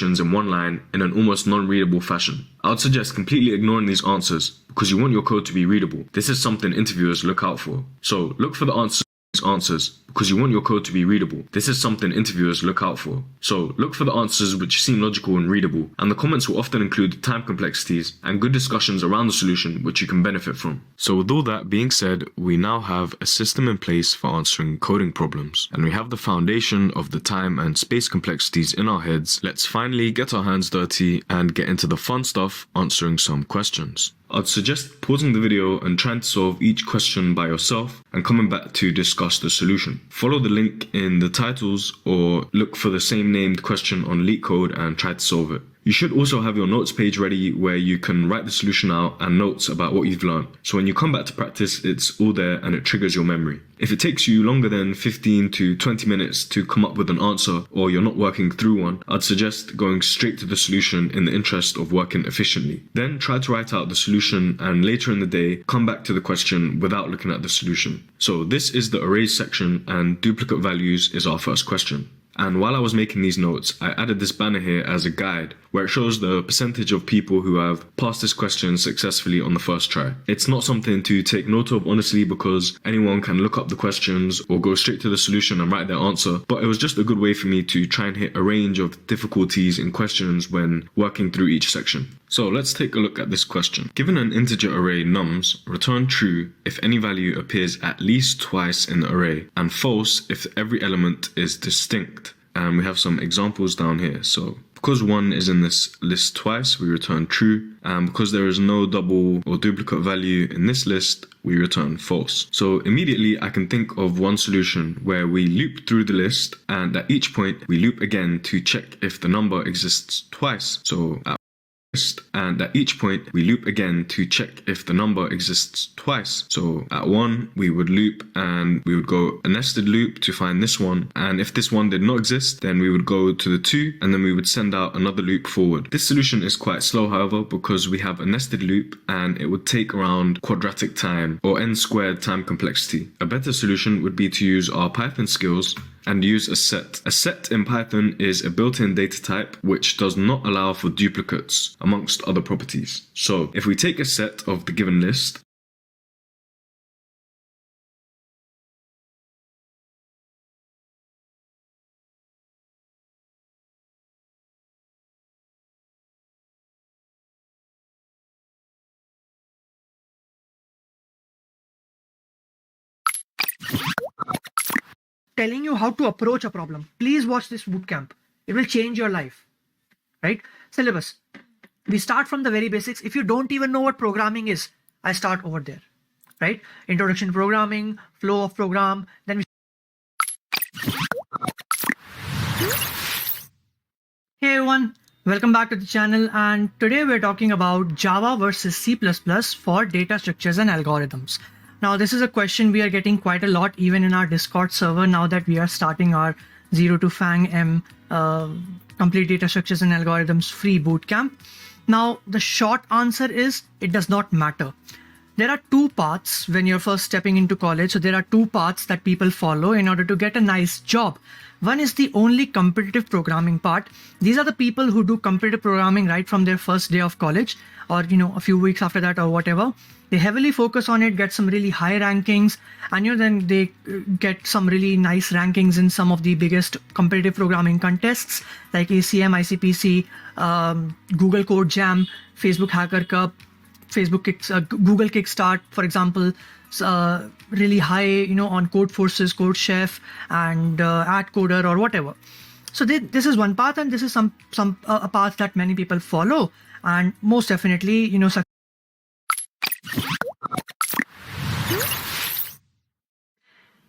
in one line in an almost non-readable fashion. I would suggest completely ignoring these answers because you want your code to be readable. This is something interviewers look out for. So look for the answers because you want your code to be readable. This is something interviewers look out for. So look for the answers which seem logical and readable, and the comments will often include time complexities and good discussions around the solution which you can benefit from. So with all that being said, we now have a system in place for answering coding problems, and we have the foundation of the time and space complexities in our heads. Let's finally get our hands dirty and get into the fun stuff, answering some questions. I'd suggest pausing the video and trying to solve each question by yourself and coming back to discuss the solution. Follow the link in the titles or look for the same named question on LeetCode and try to solve it. You should also have your notes page ready where you can write the solution out and notes about what you've learned. So when you come back to practice, it's all there and it triggers your memory. If it takes you longer than 15 to 20 minutes to come up with an answer or you're not working through one, I'd suggest going straight to the solution in the interest of working efficiently. Then try to write out the solution and later in the day, come back to the question without looking at the solution. So this is the arrays section and duplicate values is our first question. And while I was making these notes, I added this banner here as a guide where it shows the percentage of people who have passed this question successfully on the first try. It's not something to take note of honestly because anyone can look up the questions or go straight to the solution and write their answer, but it was just a good way for me to try and hit a range of difficulties in questions when working through each section. So let's take a look at this question. Given an integer array nums, return true if any value appears at least twice in the array, and false if every element is distinct. And we have some examples down here. So because 1 is in this list twice, we return true. And because there is no double or duplicate value in this list, we return false. So immediately I can think of one solution where we loop through the list and at each point we loop again to check if the number exists twice. So and at each point we loop again to check if the number exists twice. So at 1 we would loop and we would go a nested loop to find this one, and if this one did not exist then we would go to the 2 and then we would send out another loop forward. This solution is quite slow however because we have a nested loop and it would take around quadratic time or n squared time complexity. A better solution would be to use our Python skills and use a set. A set in Python is a built-in data type which does not allow for duplicates amongst other properties. So if we take a set of the given list telling you how to approach a problem. Please watch this bootcamp. It will change your life, right? Syllabus. We start from the very basics. If you don't even know what programming is, I start over there, right? Introduction to programming, flow of program, then we... Hey everyone, welcome back to the channel, and today we're talking about Java versus C++ for data structures and algorithms. Now, this is a question we are getting quite a lot, even in our Discord server, now that we are starting our 0 to FANG M complete data structures and algorithms free bootcamp. Now, the short answer is it does not matter. There are two paths when you're first stepping into college. So there are two paths that people follow in order to get a nice job. One is the only competitive programming part. These are the people who do competitive programming right from their first day of college or, a few weeks after that or whatever. They heavily focus on it, get some really high rankings, and then they get some really nice rankings in some of the biggest competitive programming contests like ACM, ICPC, Google Code Jam, Facebook Hacker Cup, Google Kickstart, for example, really high, on Codeforces, CodeChef, and AdCoder or whatever. So this is one path, and this is a path that many people follow, and most definitely,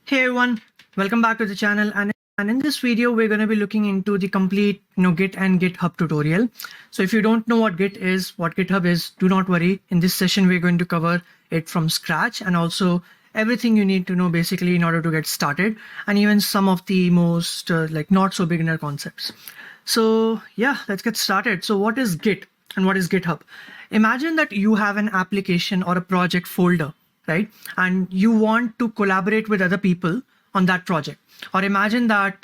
Hey everyone, welcome back to the channel, and in this video we're going to be looking into the complete Git and GitHub tutorial. So if you don't know what Git is, what GitHub is, do not worry. In this session we're going to cover it from scratch and also everything you need to know basically in order to get started, and even some of the most not so beginner concepts. So yeah, let's get started. So what is Git and what is GitHub? Imagine that you have an application or a project folder, right? And you want to collaborate with other people on that project. Or imagine that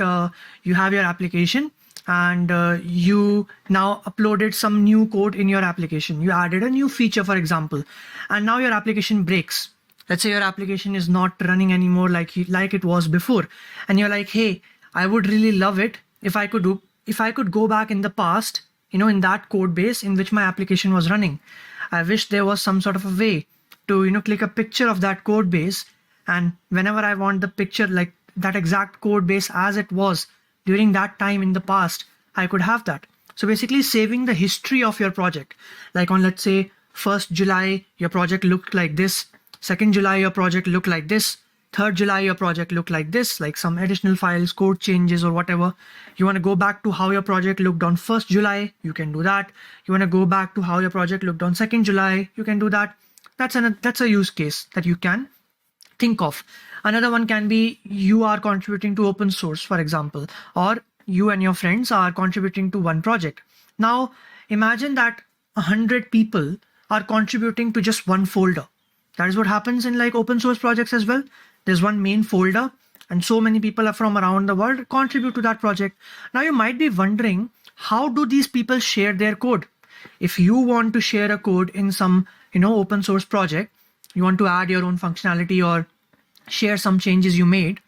you have your application and you now uploaded some new code in your application. You added a new feature, for example, and now your application breaks. Let's say your application is not running anymore like it was before, and you're like, hey, I would really love it if I could go back in the past, in that code base in which my application was running. I wish there was some sort of a way to click a picture of that code base, and whenever I want the picture, like that exact code base as it was during that time in the past, I could have that. So basically saving the history of your project. Like on, let's say, 1st July, your project looked like this. 2nd July, your project looked like this. 3rd July, your project looked like this, like some additional files, code changes or whatever. You want to go back to how your project looked on 1st July, you can do that. You want to go back to how your project looked on 2nd July, you can do that. That's a use case that you can think of. Another one can be you are contributing to open source, for example, or you and your friends are contributing to one project. Now, imagine that 100 people are contributing to just one folder. That is what happens in like open source projects as well. There's one main folder and so many people are from around the world contribute to that project. Now you might be wondering, how do these people share their code? If you want to share a code in some, open source project, you want to add your own functionality or share some changes you made,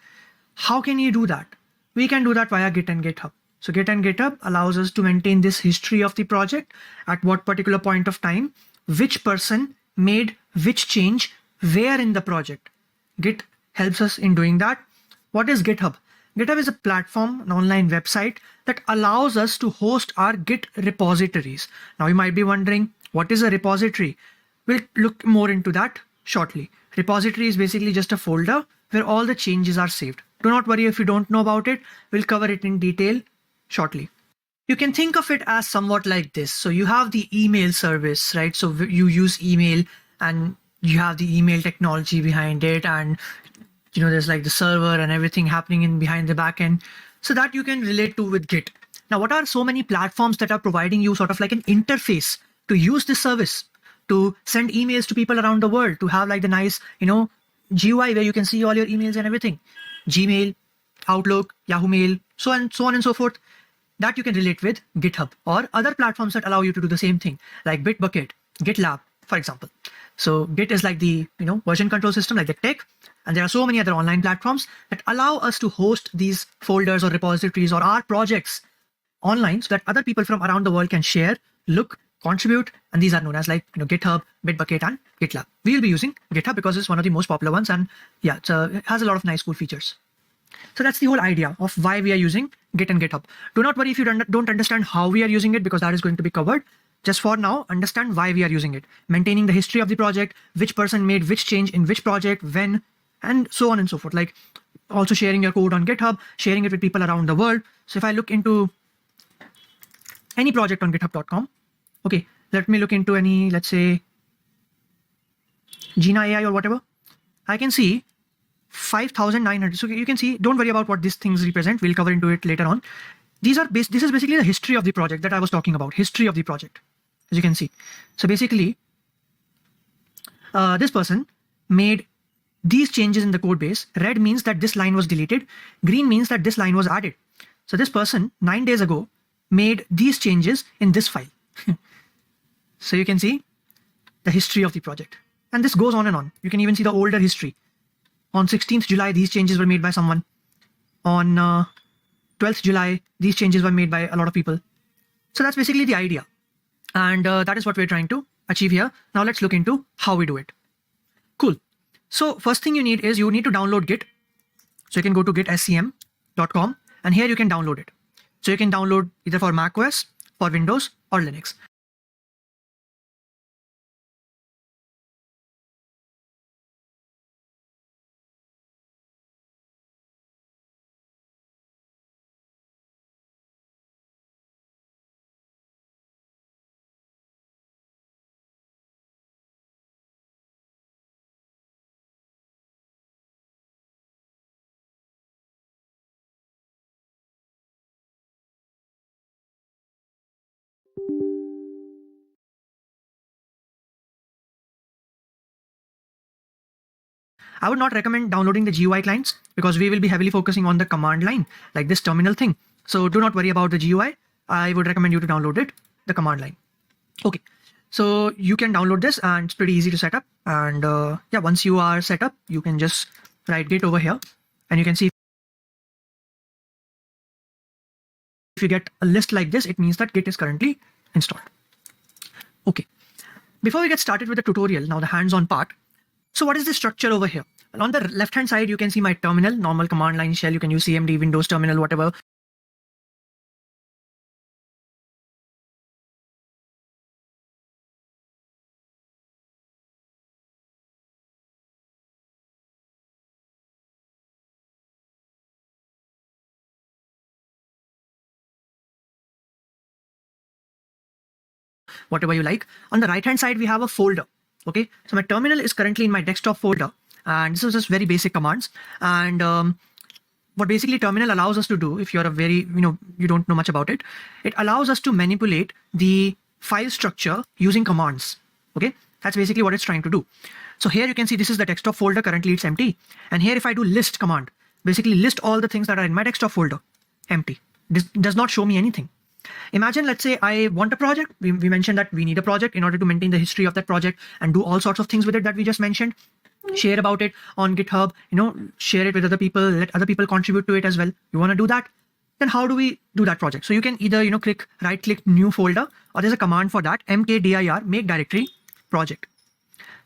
how can you do that? We can do that via Git and GitHub. So Git and GitHub allows us to maintain this history of the project, at what particular point of time, which person made which change, where in the project. Git helps us in doing that. What is GitHub? GitHub is a platform, an online website that allows us to host our Git repositories. Now you might be wondering, what is a repository? We'll look more into that shortly. Repository is basically just a folder where all the changes are saved. Do not worry if you don't know about it. We'll cover it in detail shortly. You can think of it as somewhat like this. So you have the email service, right? So you use email and you have the email technology behind it, and there's like the server and everything happening in behind the backend. So that you can relate to with Git. Now, what are so many platforms that are providing you sort of like an interface to use this service, to send emails to people around the world, to have like the nice, GUI where you can see all your emails and everything. Gmail, Outlook, Yahoo Mail, so on and so forth. That you can relate with GitHub or other platforms that allow you to do the same thing, like Bitbucket, GitLab, for example. So Git is like the version control system, like the tech, and there are so many other online platforms that allow us to host these folders or repositories or our projects online so that other people from around the world can share, look, contribute, and these are known as like GitHub, Bitbucket, and GitLab. We will be using GitHub because it's one of the most popular ones, and yeah, it has a lot of nice cool features. So that's the whole idea of why we are using Git and GitHub. Do not worry if you don't understand how we are using it, because that is going to be covered. Just for now, understand why we are using it. Maintaining the history of the project, which person made which change in which project, when, and so on and so forth. Like also sharing your code on GitHub, sharing it with people around the world. So if I look into any project on github.com, okay, let me look into any, let's say, Gina AI or whatever, I can see 5,900. So you can see, don't worry about what these things represent. We'll cover into it later on. This is basically the history of the project that I was talking about, history of the project, as you can see. So basically, this person made these changes in the code base. Red means that this line was deleted. Green means that this line was added. So this person 9 days ago made these changes in this file. So you can see the history of the project. And this goes on and on. You can even see the older history. On 16th July, these changes were made by someone. On 12th July, these changes were made by a lot of people. So that's basically the idea. And that is what we're trying to achieve here. Now let's look into how we do it. Cool. So first thing you need is you need to download Git. So you can go to gitscm.com and here you can download it. So you can download either for macOS, for Windows, or Linux. I would not recommend downloading the GUI clients because we will be heavily focusing on the command line, like this terminal thing. So do not worry about the GUI. I would recommend you to download it, the command line. Okay, so you can download this and it's pretty easy to set up. And yeah, once you are set up, you can just write git over here and you can see if you get a list like this, it means that git is currently installed. Okay, before we get started with the tutorial, now the hands-on part. So what is the structure over here? Well, on the left-hand side, you can see my terminal, normal command line shell. You can use CMD, Windows terminal, whatever. Whatever you like. On the right hand side, we have a folder. Okay, so my terminal is currently in my desktop folder, and this is just very basic commands. And what basically terminal allows us to do, if you're a very, you don't know much about it, it allows us to manipulate the file structure using commands. Okay, that's basically what it's trying to do. So here you can see this is the desktop folder. Currently it's empty. And here if I do list command, basically list all the things that are in my desktop folder, empty. This does not show me anything. Imagine, let's say I want a project. We mentioned that we need a project in order to maintain the history of that project and do all sorts of things with it that we just mentioned. Share about it on GitHub, share it with other people, let other people contribute to it as well. You want to do that? Then how do we do that project? So you can either, right click new folder, or there's a command for that, mkdir, make directory project.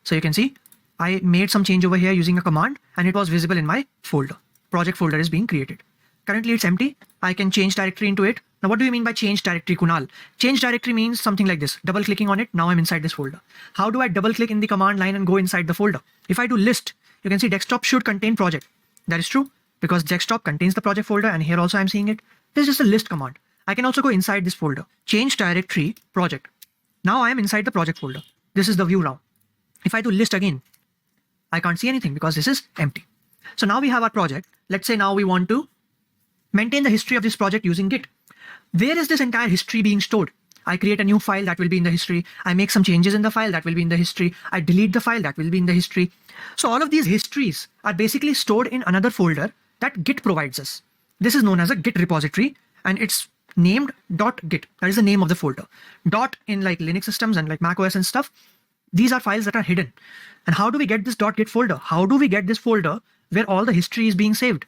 So you can see I made some change over here using a command and it was visible in my folder. Project folder is being created. Currently it's empty. I can change directory into it. Now, what do you mean by change directory, Kunal? Change directory means something like this. Double clicking on it, now I'm inside this folder. How do I double click in the command line and go inside the folder? If I do list, you can see desktop should contain project. That is true because desktop contains the project folder, and here also I'm seeing it. This is just a list command. I can also go inside this folder. Change directory project. Now I am inside the project folder. This is the view now. If I do list again, I can't see anything because this is empty. So now we have our project. Let's say now we want to maintain the history of this project using Git. Where is this entire history being stored? I create a new file, that will be in the history. I make some changes in the file, that will be in the history. I delete the file, that will be in the history. So all of these histories are basically stored in another folder that Git provides us. This is known as a Git repository, and it's named .git. That is the name of the folder. Dot in like Linux systems and like Mac OS and stuff. These are files that are hidden. And how do we get this .git folder? How do we get this folder where all the history is being saved?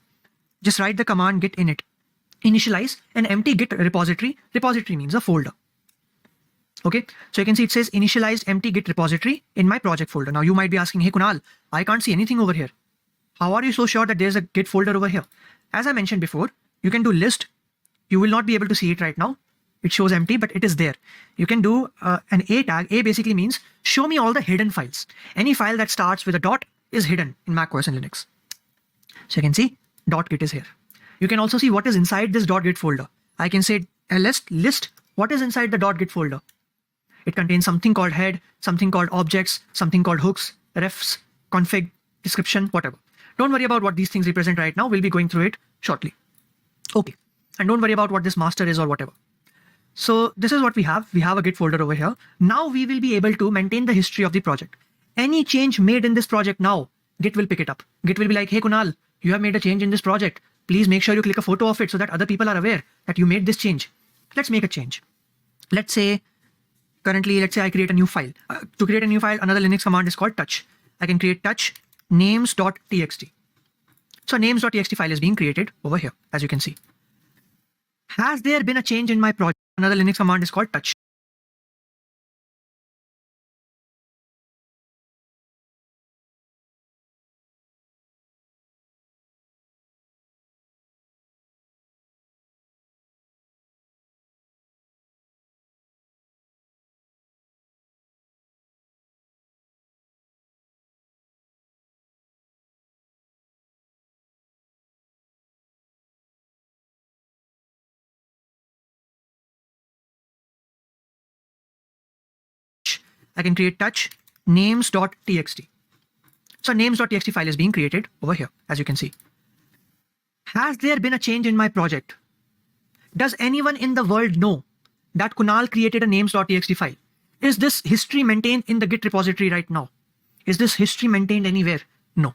Just write the command git init. Initialize an empty Git repository. Repository means a folder. Okay, so you can see it says initialized empty Git repository in my project folder. Now you might be asking, hey Kunal, I can't see anything over here. How are you so sure that there's a Git folder over here? As I mentioned before, you can do list. You will not be able to see it right now. It shows empty, but it is there. You can do an A tag. A basically means show me all the hidden files. Any file that starts with a dot is hidden in Mac OS and Linux. So you can see .git is here. You can also see what is inside this .git folder. I can say ls list what is inside the .git folder. It contains something called head, something called objects, something called hooks, refs, config, description, whatever. Don't worry about what these things represent right now. We'll be going through it shortly. Okay. And don't worry about what this master is or whatever. So this is what we have. We have a Git folder over here. Now we will be able to maintain the history of the project. Any change made in this project now, Git will pick it up. Git will be like, hey Kunal, you have made a change in this project. Please make sure you click a photo of it so that other people are aware that you made this change. Let's make a change. Let's say I create a new file. To create a new file, another Linux command is called touch. I can create touch names.txt. So names.txt file is being created over here, as you can see. Has there been a change in my project? Another Linux command is called touch. I can create touch names.txt. So names.txt file is being created over here, as you can see. Has there been a change in my project? Does anyone in the world know that Kunal created a names.txt file? Is this history maintained in the Git repository right now? Is this history maintained anywhere? No.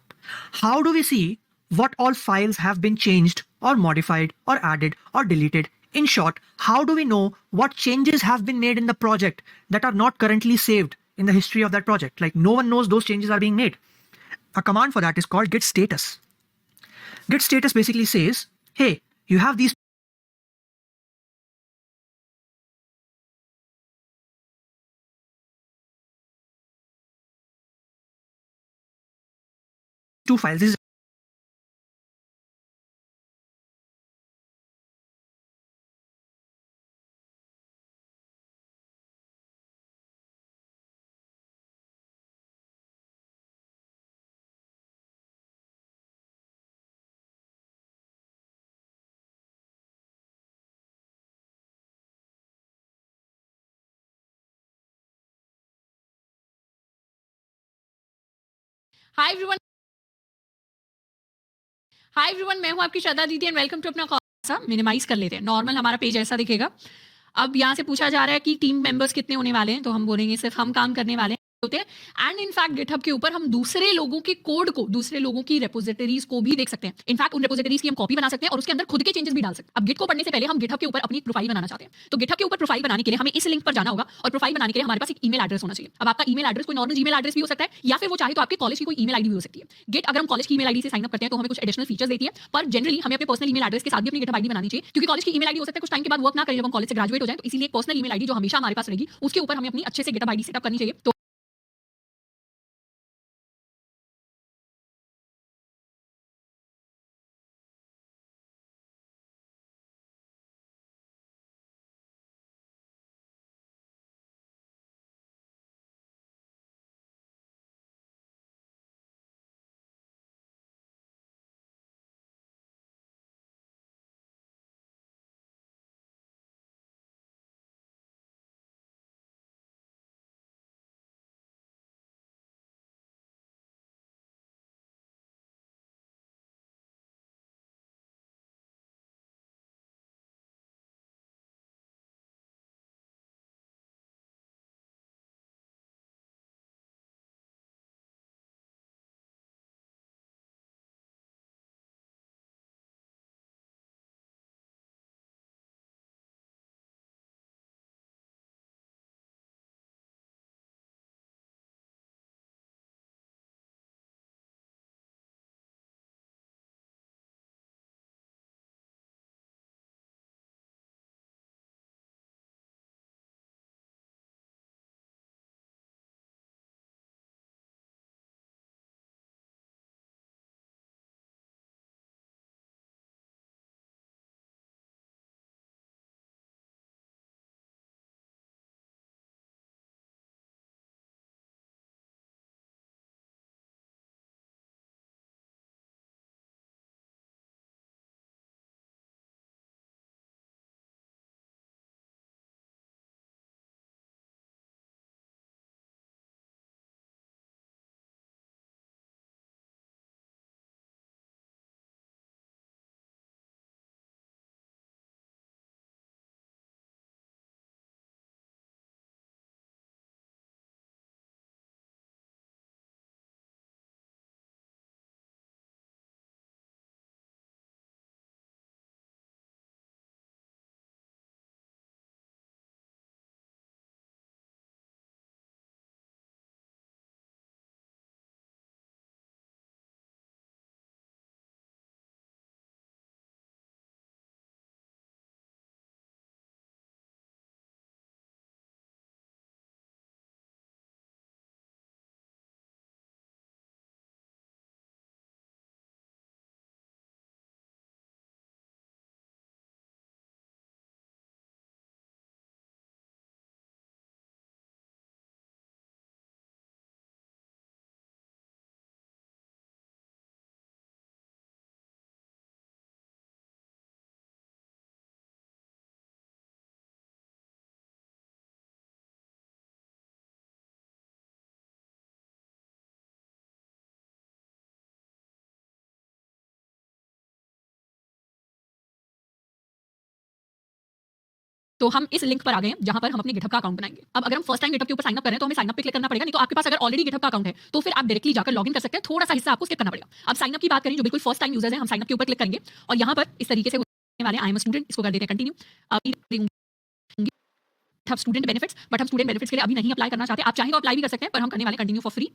How do we see what all files have been changed or modified or added or deleted. In short, how do we know what changes have been made in the project that are not currently saved in the history of that project? Like no one knows those changes are being made. A command for that is called git status. Git status basically says, hey, you have these two files. This is hi everyone मैं हूं आपकी श्रद्धा दीदी and welcome to अपना call सा minimise कर लेते हैं normal हमारा पेज ऐसा दिखेगा अब यहाँ से पूछा जा रहा है कि टीम मेंबर्स कितने होने वाले हैं तो हम बोलेंगे सिर्फ हम काम करने वाले होते हैं एंड इनफैक्ट गिटहब के ऊपर हम दूसरे लोगों के कोड को दूसरे लोगों की रेपोजिटरीज को भी देख सकते हैं इनफैक्ट उन रेपोजिटरीज की हम कॉपी बना सकते हैं और उसके अंदर खुद के चेंजेस भी डाल सकते हैं अब गिट को पढ़ने से पहले हम गिटहब के ऊपर अपनी प्रोफाइल बनाना चाहते हैं तो गिटहब के ऊपर प्रोफाइल बनाने के लिए हमें इस लिंक पर जाना होगा और प्रोफाइल बनाने के लिए हमारे पास एक ईमेल एड्रेस होना चाहिए अब आपका ईमेल एड्रेस कोई नॉर्मल जीमेल एड्रेस भी हो सकता है या फिर वो चाहे तो आपके कॉलेज की कोई ईमेल आईडी भी हो सकती है गिट अगर हम कॉलेज की ईमेल आईडी से साइन अप करते हैं तो हमें कुछ एडिशनल फीचर्स देती है पर जनरली हमें अपने पर्सनल ईमेल एड्रेस के साथ भी अपनी गिटहब आईडी बनानी चाहिए क्योंकि कॉलेज की ईमेल आईडी हो सकता है कुछ टाइम के बाद वर्क ना करें जब हम कॉलेज से ग्रेजुएट हो जाए तो इसीलिए पर्सनल ईमेल आईडी जो हमेशा हमारे पास रहेगी उसके ऊपर हमें अपनी अच्छे से गिटहब आईडी सेटअप करनी चाहिए तो तो हम इस लिंक पर आ गए हैं जहां पर हम अपने गिटहब का अकाउंट बनाएंगे। अब अगर हम फर्स्ट टाइम गिटहब के ऊपर साइन अप कर रहे हैं तो हमें साइन अप पे क्लिक करना पड़ेगा, नहीं तो आपके पास अगर ऑलरेडी गिटहब का अकाउंट है तो फिर आप डायरेक्टली जाकर लॉगिन कर सकते हैं, थोड़ा सा हिस्सा आपको स्किप करना पड़ेगा। अब साइन अप की बात करें, जो बिल्कुल फर्स्ट टाइम यूजर्स हैं, हम साइन अप के ऊपर क्लिक करेंगे और यहाँ पर इस तरीके से होने वाले आई एम स्टूडेंट, इसको कर देते हैं कंटिन्यू। अब स्टूडेंट बेनिफिट्स, बट हम स्टूडेंट बेनिफिट्स के लिए अभी नहीं अप्लाई करना चाहते, आप चाहें तो अप्लाई भी कर सकते हैं, पर हम करने वाले कंटिन्यू फॉर फ्री।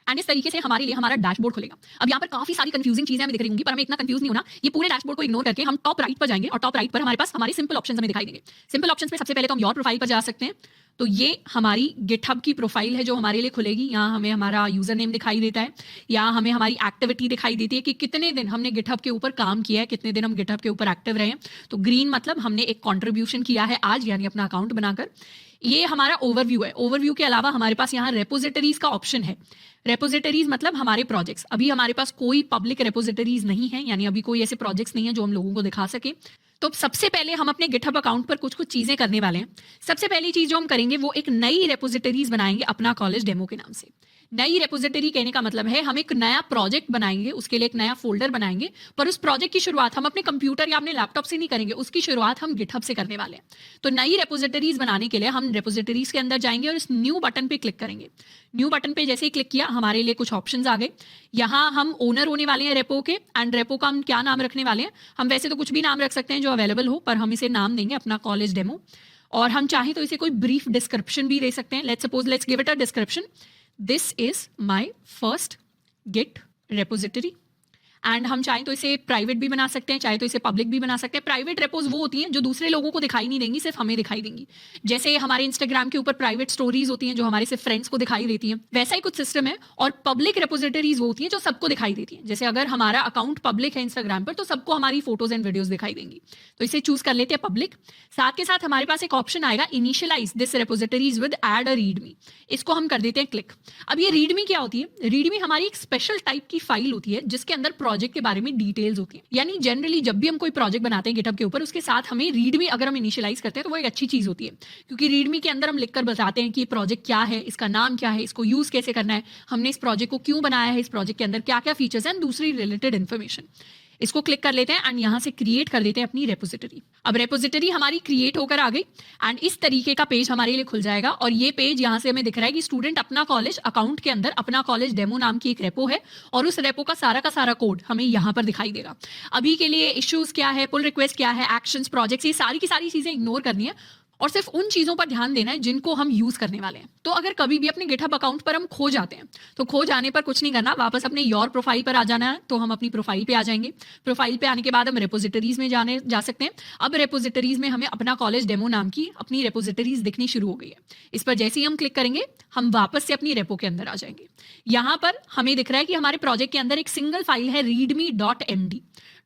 एंड इस तरीके से हमारे लिए हमारा डैशबोर्ड खुलेगा। अब यहाँ पर काफी सारी कंफ्यूजिंग चीजें हमें दिख रही होंगी, पर हमें इतना कंफ्यूज नहीं होना। ये पूरे डैशबोर्ड को इग्नोर करके हम टॉप राइट पर जाएंगे और टॉप राइट पर हमारे पास हमारे सिंपल ऑप्शंस हमें दिखाई देंगे। सिंपल ऑप्शंस पे सबसे पहले तो हम योर प्रोफाइल पर जा सकते हैं। तो ये हमारी गिटहब की प्रोफाइल है जो हमारे लिए खुलेगी। यहाँ हमें हमारा यूजर नेम दिखाई देता है, या हमें हमारी एक्टिविटी दिखाई देती है कि कितने दिन हमने गिटहब के ऊपर काम किया है, कितने दिन हम गिटहब के ऊपर एक्टिव रहे हैं। तो ग्रीन मतलब हमने एक कॉन्ट्रीब्यूशन किया है आज, यानी अपना अकाउंट बनाकर। ये हमारा ओवरव्यू है। ओवरव्यू के अलावा हमारे पास यहाँ रेपोजिटरीज का ऑप्शन है। रेपोजिटरीज मतलब हमारे प्रोजेक्ट्स। अभी हमारे पास कोई पब्लिक रेपोजिटरीज नहीं है, यानी अभी कोई ऐसे प्रोजेक्ट्स नहीं है जो हम लोगों को दिखा सके। तो सबसे पहले हम अपने गिटहब अकाउंट पर कुछ चीजें करने वाले हैं। सबसे पहली चीज जो हम करेंगे वो एक नई रेपोजिटरीज बनाएंगे अपना कॉलेज डेमो के नाम से। नई रेपोजिटरी कहने का मतलब है हम एक नया प्रोजेक्ट बनाएंगे, उसके लिए एक नया फोल्डर बनाएंगे, पर उस प्रोजेक्ट की शुरुआत हम अपने कंप्यूटर या अपने लैपटॉप से नहीं करेंगे, उसकी शुरुआत हम गिटहब से करने वाले हैं। तो नई रेपोजिटरीज बनाने के लिए हम रेपोजिटरीज के अंदर जाएंगे और इस न्यू बटन पे क्लिक करेंगे। न्यू बटन पे जैसे ही क्लिक किया हमारे लिए कुछ ऑप्शंस आ गए। यहाँ हम ओनर होने वाले हैं रेपो के, एंड रेपो का हम क्या नाम रखने वाले हैं, हम वैसे तो कुछ भी नाम रख सकते हैं जो अवेलेबल हो, पर हम इसे नाम देंगे अपना कॉलेज डेमो। और हम चाहें तो इसे कोई ब्रीफ डिस्क्रिप्शन भी दे सकते हैं। Let's suppose let's give it a description, this is my first Git repository. And हम चाहें तो इसे प्राइवेट भी बना सकते हैं, चाहे तो इसे पब्लिक भी बना सकते हैं। प्राइवेट रेपोज वो होती हैं जो दूसरे लोगों को दिखाई नहीं देंगी, सिर्फ हमें दिखाई देंगी। जैसे हमारे इंस्टाग्राम के ऊपर प्राइवेट स्टोरीज होती हैं जो हमारे सिर्फ फ्रेंड्स को दिखाई देती हैं, वैसा ही कुछ सिस्टम है। और पब्लिक रेपोजिटरीज वो होती हैं जो सबको दिखाई देती हैं। जैसे अगर हमारा अकाउंट पब्लिक है इंस्टाग्राम पर तो सबको हमारी फोटोज एंड वीडियोज दिखाई देंगी। तो इसे चूज कर लेते हैं पब्लिक। साथ के साथ हमारे पास एक ऑप्शन आएगा initialise this repositories with add a readme. इसको हम कर देते हैं क्लिक। अब ये रीडमी क्या होती है? रीडमी हमारी एक स्पेशल टाइप की फाइल होती है जिसके अंदर प्रोजेक्ट के बारे में डिटेल्स होती है। यानी जनरली जब भी हम कोई प्रोजेक्ट बनाते हैं गिटहब के ऊपर, उसके साथ हमें रीडमी अगर हम इनिशियलाइज करते हैं तो वो एक अच्छी चीज होती है, क्योंकि रीडमी के अंदर हम लिखकर बताते हैं कि प्रोजेक्ट क्या है, इसका नाम क्या है, इसको यूज कैसे करना है, हमने इस प्रोजेक्ट को क्यों बनाया है, इस प्रोजेक्ट के अंदर क्या क्या फीचर्स हैं, दूसरी रिलेटेड इन्फॉर्मेशन। इसको क्लिक कर लेते हैं एंड यहाँ से क्रिएट कर देते हैं अपनी रेपोजिटरी। अब रेपोजिटरी हमारी क्रिएट होकर आ गई एंड इस तरीके का पेज हमारे लिए खुल जाएगा। और ये पेज यहाँ से हमें दिख रहा है कि स्टूडेंट अपना कॉलेज अकाउंट के अंदर अपना कॉलेज डेमो नाम की एक रेपो है और उस रेपो का सारा कोड हमें यहाँ पर दिखाई देगा। अभी के लिए इश्यूज क्या है, पुल रिक्वेस्ट क्या है, एक्शंस, प्रोजेक्ट्स, ये सारी की सारी चीजें इग्नोर करनी है और सिर्फ उन चीजों पर ध्यान देना है जिनको हम यूज करने वाले हैं। तो अगर कभी भी अपने गिटहब अकाउंट पर हम खो जाते हैं तो खो जाने पर कुछ नहीं करना, वापस अपने योर प्रोफाइल पर आ जाना है। तो हम अपनी प्रोफाइल पे आ जाएंगे। प्रोफाइल पे आने के बाद हम रेपोजिटरीज में जा सकते हैं। अब रेपोजिटरीज में हमें अपना कॉलेज डेमो नाम की अपनी रेपोजिटरीज दिखनी शुरू हो गई है। इस पर जैसे ही हम क्लिक करेंगे हम वापस से अपनी रेपो के अंदर आ जाएंगे। यहाँ पर हमें दिख रहा है कि हमारे प्रोजेक्ट के अंदर एक सिंगल फाइल है readme.md।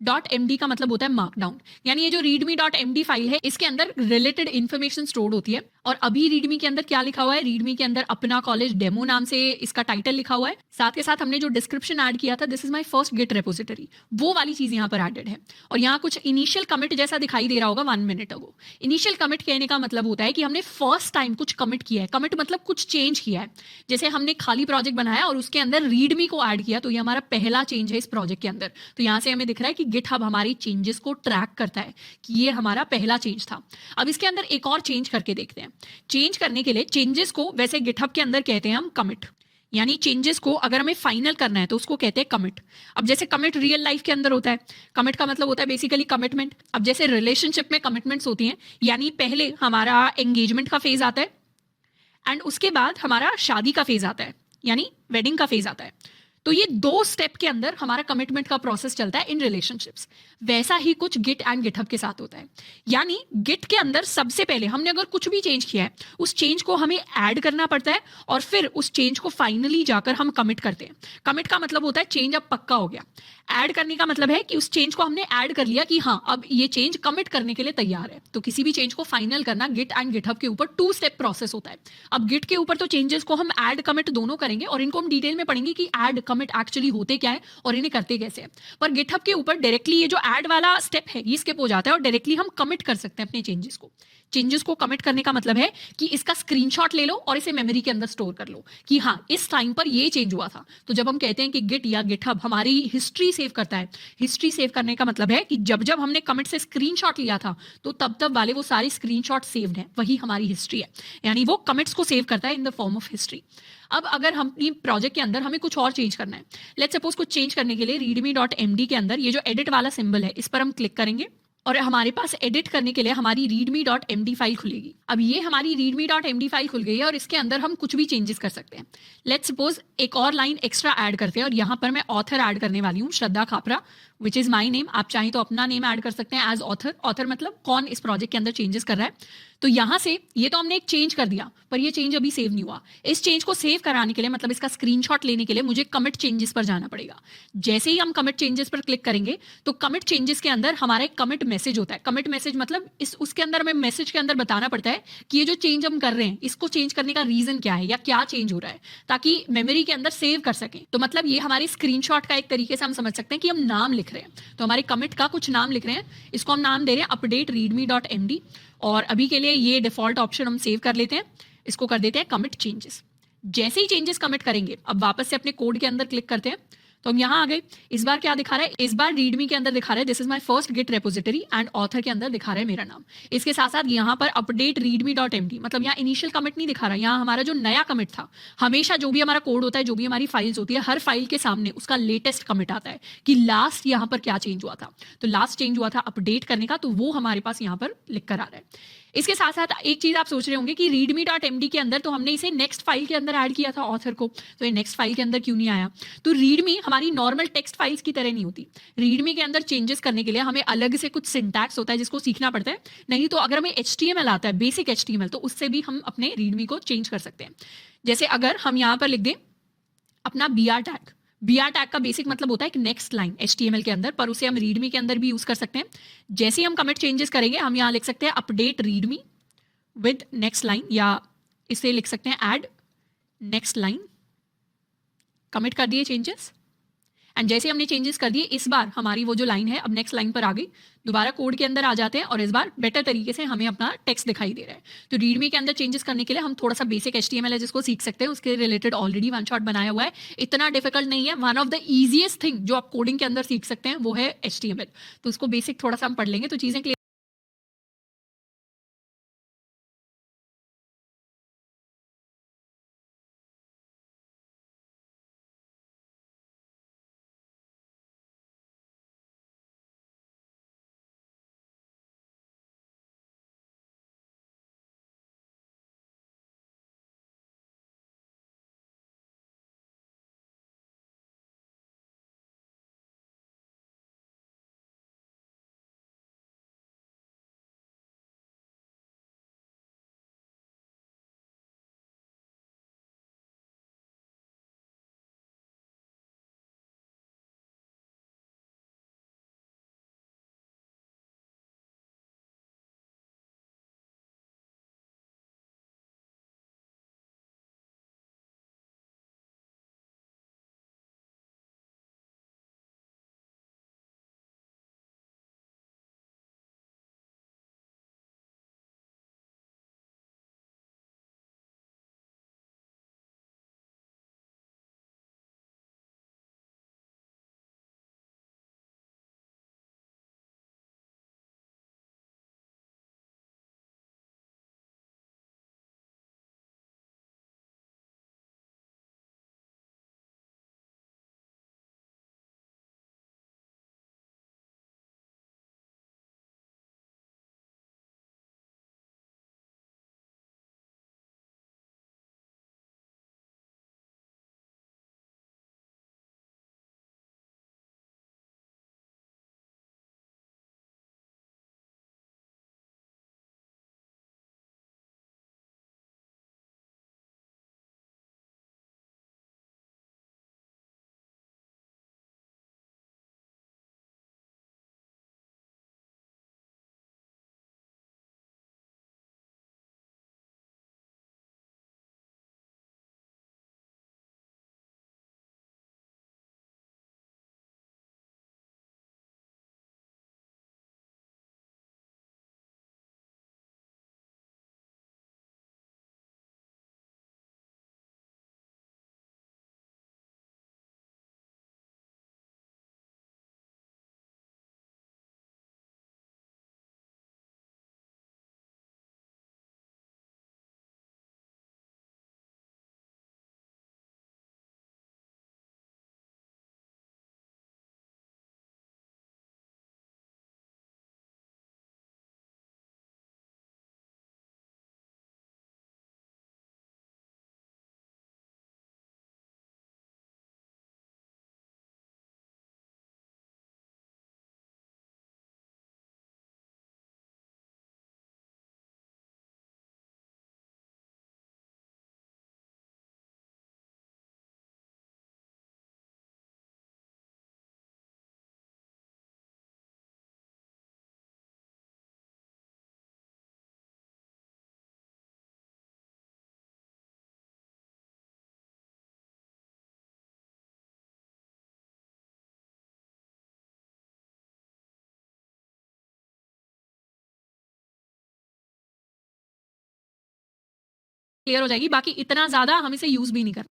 .md का मतलब होता है मार्कडाउन, यानी ये जो readme.md फाइल है इसके अंदर रिलेटेड इन्फॉर्मेशन स्टोर्ड होती है। और अभी रीडमी के अंदर क्या लिखा हुआ है, रीडमी के अंदर अपना कॉलेज डेमो नाम से इसका टाइटल लिखा हुआ है। साथ के साथ हमने जो डिस्क्रिप्शन ऐड किया था, this is my first Git repository, वो वाली चीज यहाँ पर एडेड है। और यहाँ कुछ इनिशियल कमिट जैसा दिखाई दे रहा होगा 1 मिनट अगो। इनिशियल कमिट कहने का मतलब होता है कि हमने फर्स्ट टाइम कुछ कमिट किया है। कमिट मतलब कुछ चेंज किया है। जैसे हमने खाली प्रोजेक्ट बनाया और उसके अंदर रीडमी को ऐड किया, तो ये हमारा पहला चेंज है इस प्रोजेक्ट के अंदर। तो यहाँ से हमें दिख रहा है कि गिटहब हमारी चेंजेस को ट्रैक करता है कि ये हमारा पहला चेंज था। अब इसके अंदर एक और चेंज करके देखते हैं। चेंज करने के लिए चेंजेस को वैसे गिटहब के अंदर कहते हैं हम कमिट, यानी चेंजेस को अगर हमें फाइनल करना है तो उसको कहते हैं कमिट। अब जैसे कमिट रियल लाइफ के अंदर होता है, कमिट का मतलब होता है बेसिकली कमिटमेंट। अब जैसे रिलेशनशिप में कमिटमेंट्स होती हैं, यानी पहले हमारा एंगेजमेंट का फेज आता है एंड उसके बाद हमारा शादी का फेज आता है, यानी वेडिंग का फेज आता है। तो ये 2 स्टेप के अंदर हमारा कमिटमेंट का प्रोसेस चलता है इन रिलेशनशिप्स। वैसा ही कुछ गिट एंड गिटहब के साथ होता है। यानी गिट के अंदर सबसे पहले हमने अगर कुछ भी चेंज किया है, उस चेंज को हमें ऐड करना पड़ता है और फिर उस चेंज को फाइनली जाकर हम कमिट करते हैं। कमिट का मतलब होता है चेंज अब पक्का हो गया। ऐड करने का मतलब है कि उस चेंज को हमने ऐड कर लिया कि हाँ अब ये चेंज कमिट करने के लिए तैयार है। तो किसी भी चेंज को फाइनल करना गिट एंड गिटहब के ऊपर 2 स्टेप प्रोसेस होता है। अब गिट के ऊपर तो चेंजेस को हम ऐड कमिट दोनों करेंगे और इनको हम डिटेल में पढ़ेंगे कि ऐड कमिट एक्चुअली होते क्या है और इन्हें करते कैसे हैं। पर गिटहब के ऊपर डायरेक्टली ये जो ऐड वाला स्टेप है ये स्किप हो जाता है और डायरेक्टली हम कमिट कर सकते हैं अपने चेंजेस को। चेंजेस को कमिट करने का मतलब है कि इसका स्क्रीनशॉट ले लो और इसे मेमोरी के अंदर स्टोर कर लो कि हाँ इस टाइम पर ये चेंज हुआ था। तो जब हम कहते हैं कि गिट या गिटहब हमारी हिस्ट्री सेव करता है, हिस्ट्री सेव करने का मतलब है कि जब जब हमने कमिट से स्क्रीनशॉट लिया था तो तब तब वाले वो सारे स्क्रीनशॉट सेव्ड हैं, वही हमारी हिस्ट्री है। यानी वो कमिट्स को सेव करता है in the form of history. अब अगर हम अपनी प्रोजेक्ट के अंदर हमें कुछ और चेंज करना है, लेट्स सपोज कुछ चेंज करने के लिए readme.md के अंदर ये जो एडिट वाला सिंबल है इस पर हम क्लिक करेंगे और हमारे पास एडिट करने के लिए हमारी readme.md फाइल खुलेगी। अब ये हमारी readme.md फाइल खुल गई है और इसके अंदर हम कुछ भी चेंजेस कर सकते हैं। लेट्स सपोज एक और लाइन एक्स्ट्रा ऐड करते हैं और यहाँ पर मैं ऑथर ऐड करने वाली हूँ, Shraddha Khapra, which is my name. आप चाहें तो अपना नेम ऐड कर सकते हैं एज ऑथर। ऑथर मतलब कौन इस प्रोजेक्ट के अंदर चेंजेस कर रहा है। तो यहाँ से ये तो हमने एक चेंज कर दिया पर ये चेंज अभी सेव नहीं हुआ। इस चेंज को सेव कराने के लिए मतलब इसका स्क्रीनशॉट लेने के लिए मुझे कमिट चेंजेस पर जाना पड़ेगा। जैसे ही हम कमिट चेंजेस पर क्लिक करेंगे तो कमिट चेंजेस के अंदर हमारा एक कमिट मैसेज होता है। कमिट मैसेज मतलब उसके अंदर हमें मैसेज के अंदर बताना पड़ता है कि ये जो चेंज हम कर रहे हैं इसको चेंज करने का रीजन क्या है या क्या चेंज हो रहा है, ताकि मेमोरी के अंदर सेव कर सकें। तो मतलब ये हमारी स्क्रीनशॉट का एक तरीके से हम समझ सकते हैं कि हम नाम लिख रहे हैं। तो हमारे कमिट का कुछ नाम लिख रहे हैं, इसको हम नाम दे रहे हैं अपडेट readme.md और अभी के लिए ये डिफॉल्ट ऑप्शन हम सेव कर लेते हैं, इसको कर देते हैं कमिट चेंजेस। जैसे ही चेंजेस कमिट करेंगे अब वापस से अपने कोड के अंदर क्लिक करते हैं तो हम यहाँ आ गए। इस बार क्या दिखा रहा है, इस बार रीडमी के अंदर दिखा रहा है this is my first Git repository and author के अंदर दिखा रहा है मेरा नाम। इसके साथ साथ यहाँ पर अपडेट readme.md मतलब यहाँ इनिशियल कमिट नहीं दिखा रहा, यहाँ हमारा जो नया कमिट था, हमेशा जो भी हमारा कोड होता है, जो भी हमारी फाइल्स होती है, हर फाइल के सामने उसका लेटेस्ट कमिट आता है कि लास्ट यहाँ पर क्या चेंज हुआ था। तो लास्ट चेंज हुआ था अपडेट करने का, तो वो हमारे पास यहाँ पर लिख कर आ रहा है। इसके साथ साथ एक चीज आप सोच रहे होंगे कि readme.md के अंदर तो हमने इसे नेक्स्ट फाइल के अंदर ऐड किया था ऑथर को, तो ये नेक्स्ट फाइल के अंदर क्यों नहीं आया। तो रीडमी हमारी नॉर्मल टेक्स्ट फाइल्स की तरह नहीं होती। रीडमी के अंदर चेंजेस करने के लिए हमें अलग से कुछ सिंटैक्स होता है जिसको सीखना पड़ता है। नहीं तो अगर हमें HTML आता है, बेसिक HTML, तो उससे भी हम अपने रीडमी को चेंज कर सकते हैं। जैसे अगर हम यहाँ पर लिख दें अपना BR टैग, BR टैग का बेसिक मतलब होता है एक नेक्स्ट लाइन HTML के अंदर, पर उसे हम रीडमी के अंदर भी यूज कर सकते हैं। जैसे ही हम कमिट चेंजेस करेंगे हम यहाँ लिख सकते हैं update readme with next line, या इसे लिख सकते हैं ऐड नेक्स्ट लाइन। कमिट कर दिए चेंजेस एंड जैसे हमने चेंजेस कर दिए इस बार हमारी वो जो लाइन है अब नेक्स्ट लाइन पर आ गई। दोबारा कोड के अंदर आ जाते हैं और इस बार बेटर तरीके से हमें अपना टेक्स्ट दिखाई दे रहा है। तो रीडमी के अंदर चेंजेस करने के लिए हम थोड़ा सा बेसिक HTML है जिसको सीख सकते हैं, उसके रिलेटेड ऑलरेडी वन शॉट बनाया हुआ है, इतना डिफिकल्ट नहीं है। One of the easiest thing जो आप कोडिंग के अंदर सीख सकते हैं वो है HTML। तो उसको बेसिक थोड़ा सा हम पढ़ लेंगे तो चीजें क्लियर क्लियर हो जाएगी, बाकी इतना ज़्यादा हम इसे यूज़ भी नहीं करने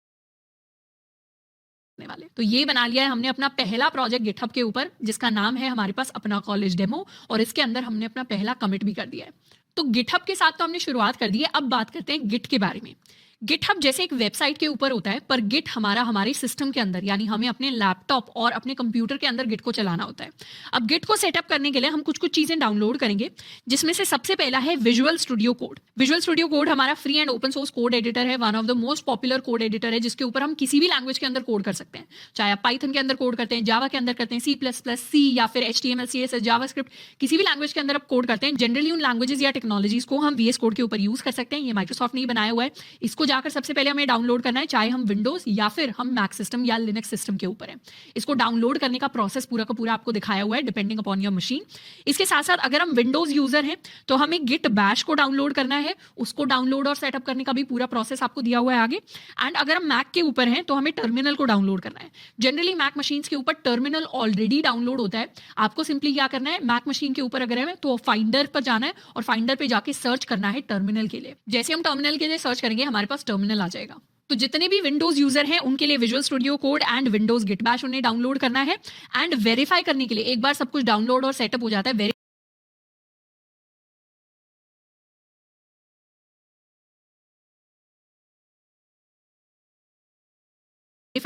वाले। तो ये बना लिया है हमने अपना पहला प्रोजेक्ट गिटहब के ऊपर, जिसका नाम है हमारे पास अपना कॉलेज डेमो, और इसके अंदर हमने अपना पहला कमिट भी कर दिया है। तो गिटहब के साथ तो हमने शुरुआत कर दी है, अब बात करते हैं गिट के बारे में। गिटहब जैसे एक वेबसाइट के ऊपर होता है, पर गिट हमारा हमारे सिस्टम के अंदर, यानी हमें अपने लैपटॉप और अपने कंप्यूटर के अंदर गिट को चलाना होता है। अब गिट को सेटअप करने के लिए हम कुछ कुछ चीज़ें डाउनलोड करेंगे, जिसमें से सबसे पहला है visual studio code. Visual studio code हमारा free and open source code editor है, one of the most popular code editor है, जिसके ऊपर हम किसी भी लैंग्वेज के अंदर कोड कर सकते हैं। चाहे आप पाइथन के अंदर कोड करते हैं, जावा के अंदर करते हैं, सी प्लस प्लस, सी या फिर HTML CSS जावास्क्रिप्ट, किसी भी लैंग्वेज के अंदर आप कोड करते हैं। जनरली उन लैंग्वेजेस या टेक्नोलॉजीज को हम VS कोड के ऊपर यूज कर सकते हैं। ये माइक्रोसॉफ्ट ने ही बनाया हुआ है। इसको जाकर सबसे पहले हमें डाउनलोड करना है, चाहे हम विंडोज या फिर हम मैक सिस्टम या लिनक्स सिस्टम के ऊपर है। इसको डाउनलोड करने का प्रोसेस पूरा का पूरा आपको दिखाया हुआ है, डिपेंडिंग अपॉन योर मशीन। इसके साथ साथ अगर हम विंडोज यूजर हैं तो हमें गिट बैश को डाउनलोड करना है, उसको डाउनलोड और सेटअप करने का भी पूरा प्रोसेस आपको दिया हुआ है आगे। एंड अगर हम मैक के ऊपर हैं तो हमें टर्मिनल को डाउनलोड करना है। जनरली मैक मशीन्स के ऊपर टर्मिनल ऑलरेडी डाउनलोड होता है। आपको सिंपली क्या करना है, मैक मशीन के ऊपर अगर है तो फाइंडर पर जाना है और फाइंडर पे जाके सर्च करना है टर्मिनल के लिए। जैसे हम टर्मिनल के लिए सर्च करेंगे हमारे पास टर्मिनल आ जाएगा। तो जितने भी विंडोज यूजर हैं उनके लिए Visual studio Code and Windows Git Bash उन्हें डाउनलोड करना है। एंड वेरीफाई करने के लिए, एक बार सब कुछ डाउनलोड और सेटअप हो जाता है, वेरीफाई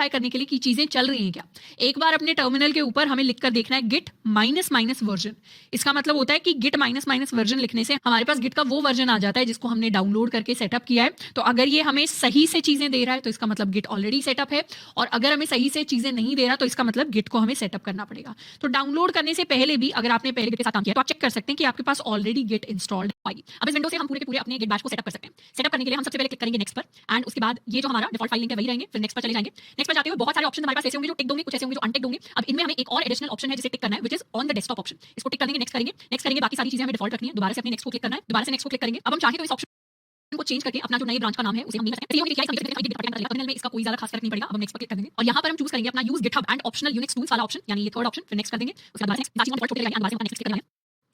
करने के लिए कि चीजें चल रही हैं क्या। एक बार अपने टर्मिनल के ऊपर हमें लिखकर देखना है गिट माइनस माइनस वर्जन। इसका मतलब होता है कि गिट माइनस माइनस वर्जन लिखने से हमारे पास गिट का वो वर्जन आ जाता है जिसको हमने डाउनलोड करके सेटअप किया है। तो अगर ये हमें सही से चीजें दे रहा है तो इसका मतलब गिट ऑलरेडी सेटअप है, और अगर हमें सही से चीजें नहीं दे रहा तो इसका मतलब गिट को हमें सेटअप करना पड़ेगा। तो डाउनलोड करने से पहले भी अगर आपने पहले गिट के साथ काम किया तो आप चेक कर सकते हैं कि आपके पास ऑलरेडी गिट इंस्टॉल्ड आएगी। अब इस विंडो से हम पूरे के पूरे अपने गिट बैश को सेटअप कर सकते हैं। सेटअप करने के लिए हम सबसे पहले क्लिक करेंगे नेक्स्ट पर, एंड उसके बाद ये जो हमारा डिफॉल्ट फाइल लिंक है वही रहेंगे, फिर नेक्स्ट पर चले जाएंगे। नेक्स्ट पर जाते हुए बहुत सारे ऑप्शन हमारे पास ऐसे होंगे जो टिक होंगे, कुछ ऐसे होंगे जो अनटिक होंगे। अब इनमें हमें एक और एडिशनल ऑप्शन है जिसे टिक करना है, which is on the desktop option. इसको टिक कर देंगे, नेक्स्ट करेंगे। नेक्स्ट करेंगे, बाकी सारी चीजें हमें डिफॉल्ट रखनी है। दोबारा से अपने नेक्स्ट को क्लिक करना है, दोबारा से नेक्स्ट को क्लिक करेंगे। अब हम चाहें तो इस ऑप्शन को चेंज करके अपना जो नए ब्रांच का नाम है उसे हम नहीं कर सकते। ये होंगे कि टर्मिनल में इसका कोई ज्यादा खास फर्क नहीं पड़ेगा। अब हम नेक्स्ट पर क्लिक कर देंगे और यहाँ पर हम चूज करेंगे अपना use GitHub and optional Unix tools वाला ऑप्शन, यानी ये थर्ड ऑप्शन। फिर नेक्स्ट कर देंगे, उसके बाद नेक्स्ट लास्ट वन छोटे लगाएंगे, नेक्स्ट क्लिक करेंगे।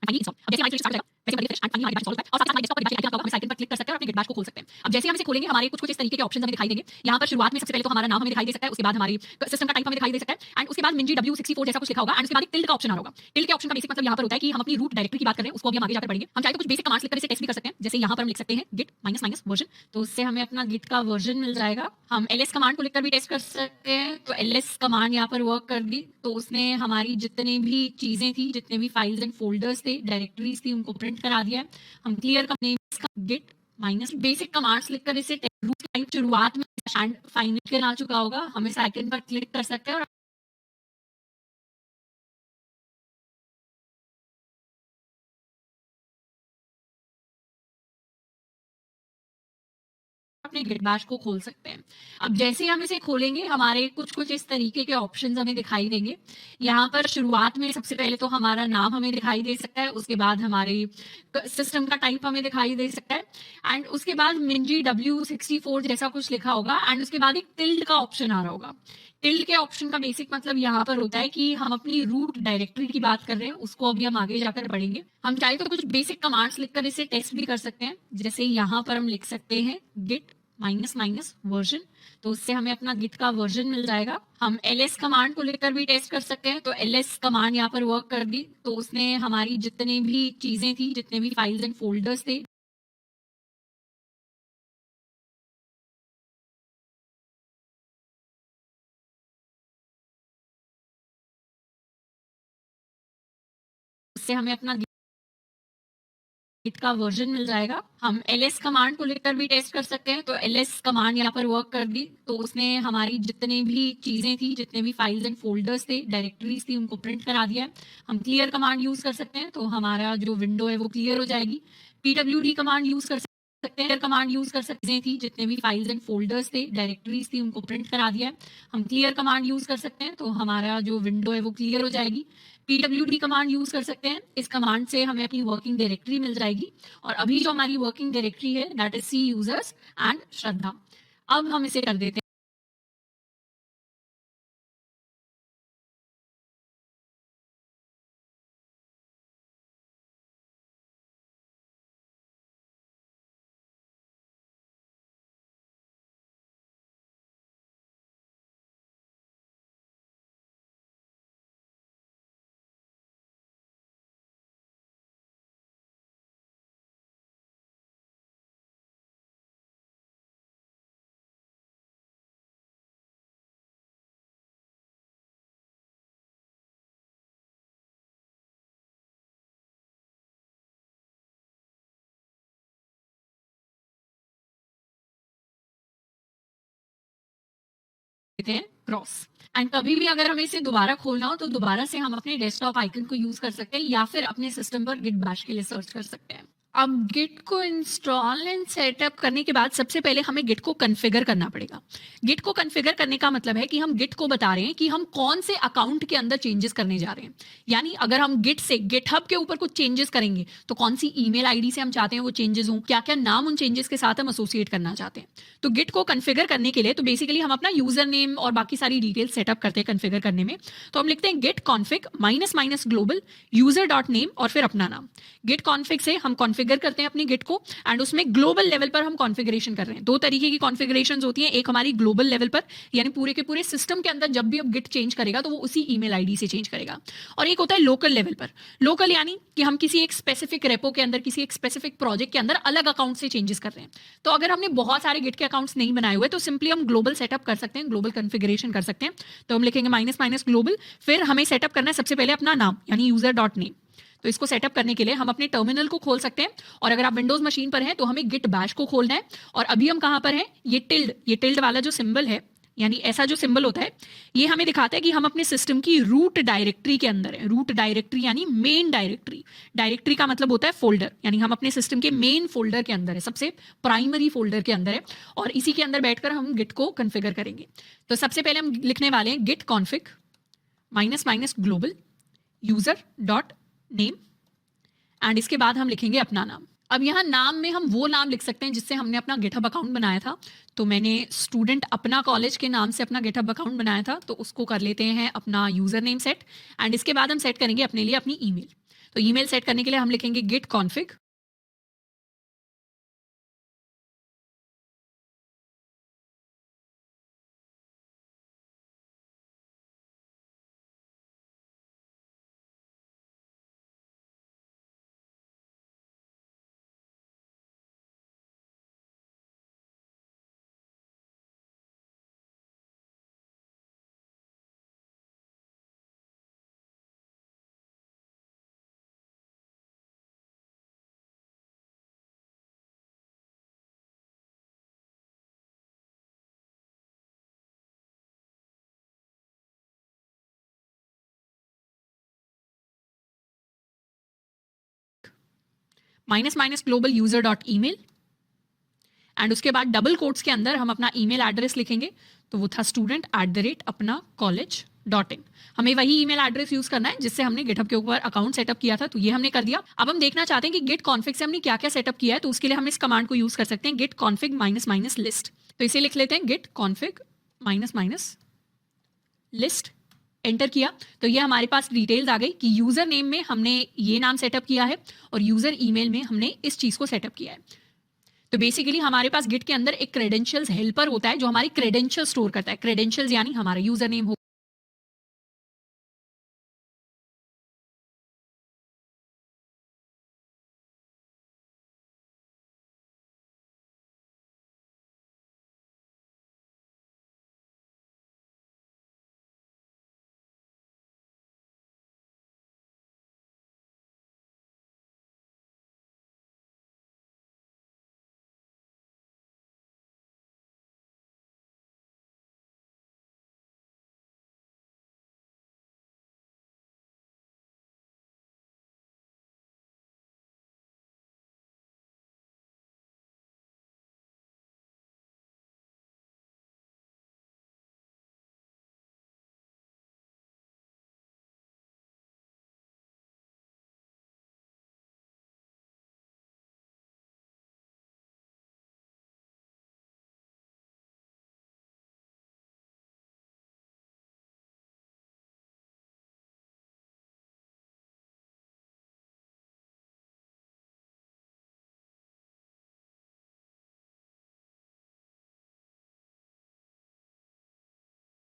Finally install. अब जैसे हमारी स्टार्ट हो जाएगा वैसे बड़ी फिनिश एंड फाइनली हमारे बैच सॉल्व है। और साथ ही डेस्कटॉप पर गिट बैश आइकन होगा, हम साइकन पर क्लिक कर सकते हैं और अपने गिट बैश को खोल सकते हैं। अब जैसे हम इसे खोलेंगे हमारे कुछ इस तरीके के ऑप्शन हमें दिखाई देंगे। यहाँ पर शुरुआत में सबसे पहले तो हमारा नाम हमें दिखाई दे सकता है, उसके बाद हमारी सिस्टम का टाइप हमें दिखाई दे सकता है, एंड उसके बाद मिंजी W64 जैसा कुछ लिखा होगा, एंड उसके बाद एक टिल्ड का ऑप्शन आ रहा होगा। टिल्ड के ऑप्शन का बेसिक मतलब यहाँ पर होता है कि हम अपनी रूट डायरेक्टरी की बात कर रहे हैं, उसको अभी हम आगे जाकर पढ़ेंगे। हम चाहे तो कुछ बेसिक कमांड्स लिखकर इसे टेस्ट भी कर सकते हैं। जैसे यहाँ पर हम लिख सकते हैं गिट माइनस माइनस वर्जन, तो उससे हमें अपना गिट का वर्जन मिल जाएगा। हम ls कमांड को लिखकर भी टेस्ट कर सकते हैं। तो ls कमांड यहाँ पर वर्क कर दी, तो उसने हमारी जितनी भी चीजें थी, जितने भी फाइल्स एंड फोल्डर्स थे, डायरेक्टरीज थी, उनको प्रिंट करा दिया है। हम क्लियर करने गिट माइनस बेसिक कमांड्स लिखकर इसे रूट टाइप शुरुआत में एंड फाइनल के आ चुका होगा, हम इस आइकन पर क्लिक कर सकते हैं और अपने गिट बैश को खोल सकते हैं। अब जैसे ही हम इसे खोलेंगे हमारे कुछ कुछ इस तरीके के ऑप्शंस हमें दिखाई देंगे। यहाँ पर शुरुआत में सबसे पहले तो हमारा नाम हमें दिखाई दे सकता है, उसके बाद हमारे सिस्टम का टाइप हमें दिखाई दे सकता है, एंड उसके बाद मिंजी W64 जैसा कुछ लिखा होगा, एंड उसके बाद एक टिल्ड का ऑप्शन आ रहा होगा। टिल्ड के ऑप्शन का बेसिक मतलब यहाँ पर होता है कि हम अपनी रूट डायरेक्टरी की बात कर रहे हैं, उसको अभी हम आगे जाकर पढ़ेंगे। हम चाहे तो कुछ बेसिक कमांड्स लिखकर इसे टेस्ट भी कर सकते हैं। जैसे यहाँ पर हम लिख सकते हैं गिट माइनस माइनस वर्जन, तो उससे हमें अपना गिट का वर्जन मिल जाएगा। हम ls कमांड को लिखकर भी टेस्ट कर सकते हैं। तो ls कमांड यहाँ पर वर्क कर दी, तो उसने हमारी जितनी भी चीजें थी, जितने भी फाइल्स एंड फोल्डर्स थे, उससे हमें अपना गिट का वर्जन मिल जाएगा। हम ls कमांड को लिखकर भी टेस्ट कर सकते हैं। तो ls कमांड यहाँ पर वर्क कर दी, तो उसने हमारी जितनी भी चीजें थी, जितने भी फाइल्स एंड फोल्डर्स थे, डायरेक्टरीज थी, उनको प्रिंट करा दिया है। हम क्लियर कमांड यूज कर सकते हैं, तो हमारा जो विंडो है वो क्लियर हो जाएगी। pwd कमांड यूज कर सकते हैं, कमांड यूज कर सकते थी, जितने भी फाइल्स एंड फोल्डर्स थे, डायरेक्टरीज थी, उनको प्रिंट करा दिया है। हम क्लियर कमांड यूज कर सकते हैं, तो हमारा जो विंडो है वो क्लियर हो जाएगी। pwd कमांड यूज कर सकते हैं, इस कमांड से हमें अपनी वर्किंग डायरेक्टरी मिल जाएगी, और अभी जो हमारी वर्किंग डायरेक्टरी है that is C users and Shraddha. अब हम इसे कर देते हैं देते हैं क्रॉस। एंड कभी भी अगर हमें इसे दोबारा खोलना हो तो दोबारा से हम अपने डेस्कटॉप आइकन को यूज कर सकते हैं या फिर अपने सिस्टम पर गिट बैश के लिए सर्च कर सकते हैं। अब गिट को इंस्टॉल एंड सेटअप करने के बाद सबसे पहले हमें गिट को कॉन्फ़िगर करना पड़ेगा। गिट को कॉन्फ़िगर करने का मतलब है कि हम गिट को बता रहे हैं कि हम कौन से अकाउंट के अंदर चेंजेस करने जा रहे हैं। यानी अगर हम गिट से गिटहब के ऊपर कुछ चेंजेस करेंगे तो कौन सी ईमेल आईडी से हम चाहते हैं वो चेंजेस हों, क्या क्या नाम उन चेंजेस के साथ हम एसोसिएट करना चाहते हैं। तो गिट को कॉन्फ़िगर करने के लिए तो बेसिकली हम अपना यूजर नेम और बाकी सारी डिटेल सेटअप करते हैं कॉन्फ़िगर करने में। तो हम लिखते हैं Git config -- global user dot name और फिर अपना नाम। गिट कॉन्फ़िग से हम कॉन्फ़िगर करते हैं अपनी गिट को एंड उसमें ग्लोबल लेवल पर हम कॉन्फ़िगरेशन कर रहे हैं। दो तरीके की कॉन्फ़िगरेशंस होती हैं, एक हमारी ग्लोबल लेवल पर यानी पूरे के पूरे सिस्टम के अंदर जब भी अब गिट चेंज करेगा तो वो उसी ईमेल आईडी से चेंज करेगा, और एक होता है लोकल लेवल पर। लोकल यानी कि हम किसी एक स्पेसिफिक रेपो के अंदर किसी एक स्पेसिफिक प्रोजेक्ट के अंदर अलग अकाउंट से चेंजेस कर रहे हैं। तो अगर हमने बहुत सारे गिट के अकाउंट्स नहीं बनाए हुए तो सिंपली हम ग्लोबल सेटअप कर सकते हैं, ग्लोबल कॉन्फ़िगरेशन कर सकते हैं। तो हम लिखेंगे -- ग्लोबल, फिर हमें सेटअप करना है सबसे पहले अपना नाम यानी यूजर डॉट नेम। तो इसको सेटअप करने के लिए हम अपने टर्मिनल को खोल सकते हैं, और अगर आप विंडोज मशीन पर हैं तो हमें गिट बैश को खोलना है। और अभी हम कहाँ पर हैं, ये टिल्ड वाला जो सिंबल है, यानी ऐसा जो सिंबल होता है, ये हमें दिखाता है कि हम अपने सिस्टम की रूट डायरेक्टरी के अंदर है। रूट डायरेक्टरी यानी मेन डायरेक्टरी। डायरेक्टरी का मतलब होता है फोल्डर, यानी हम अपने सिस्टम के मेन फोल्डर के अंदर है, सबसे प्राइमरी फोल्डर के अंदर है, और इसी के अंदर बैठकर हम गिट को कॉन्फ़िगर करेंगे। तो सबसे पहले हम लिखने वाले हैं Git config -- global user dot name and इसके बाद हम लिखेंगे अपना नाम। अब यहाँ नाम में हम वो नाम लिख सकते हैं जिससे हमने अपना गिटहब अकाउंट बनाया था। तो मैंने स्टूडेंट अपना कॉलेज के नाम से अपना गिटहब अकाउंट बनाया था, तो उसको कर लेते हैं अपना यूजर नेम सेट, एंड इसके बाद हम सेट करेंगे अपने लिए अपनी ईमेल। तो ईमेल सेट करने के लिए हम लिखेंगे Git config -- global user dot email, and उसके बाद डबल कोट्स के अंदर हम अपना ईमेल एड्रेस लिखेंगे। तो वो था student@अपना college.in। हमें वही ईमेल एड्रेस यूज करना है जिससे हमने गिटहब के ऊपर अकाउंट सेटअप किया था, तो ये हमने कर दिया। अब हम देखना चाहते हैं कि गिट कॉन्फ़िग से हमने क्या क्या सेटअप किया है, तो उसके लिए हम इस कमांड को यूज कर सकते हैं गिट कॉन्फ़िग -- लिस्ट। तो इसे लिख लेते हैं गिट कॉन्फ़िग -- लिस्ट। एंटर किया तो ये हमारे पास डिटेल्स आ गई कि यूजर नेम में हमने ये नाम सेटअप किया है और यूजर ईमेल में हमने इस चीज को सेटअप किया है। तो बेसिकली हमारे पास गिट के अंदर एक क्रेडेंशियल्स हेल्पर होता है जो हमारी क्रेडेंशियल स्टोर करता है। क्रेडेंशियल्स यानी हमारा यूजर नेम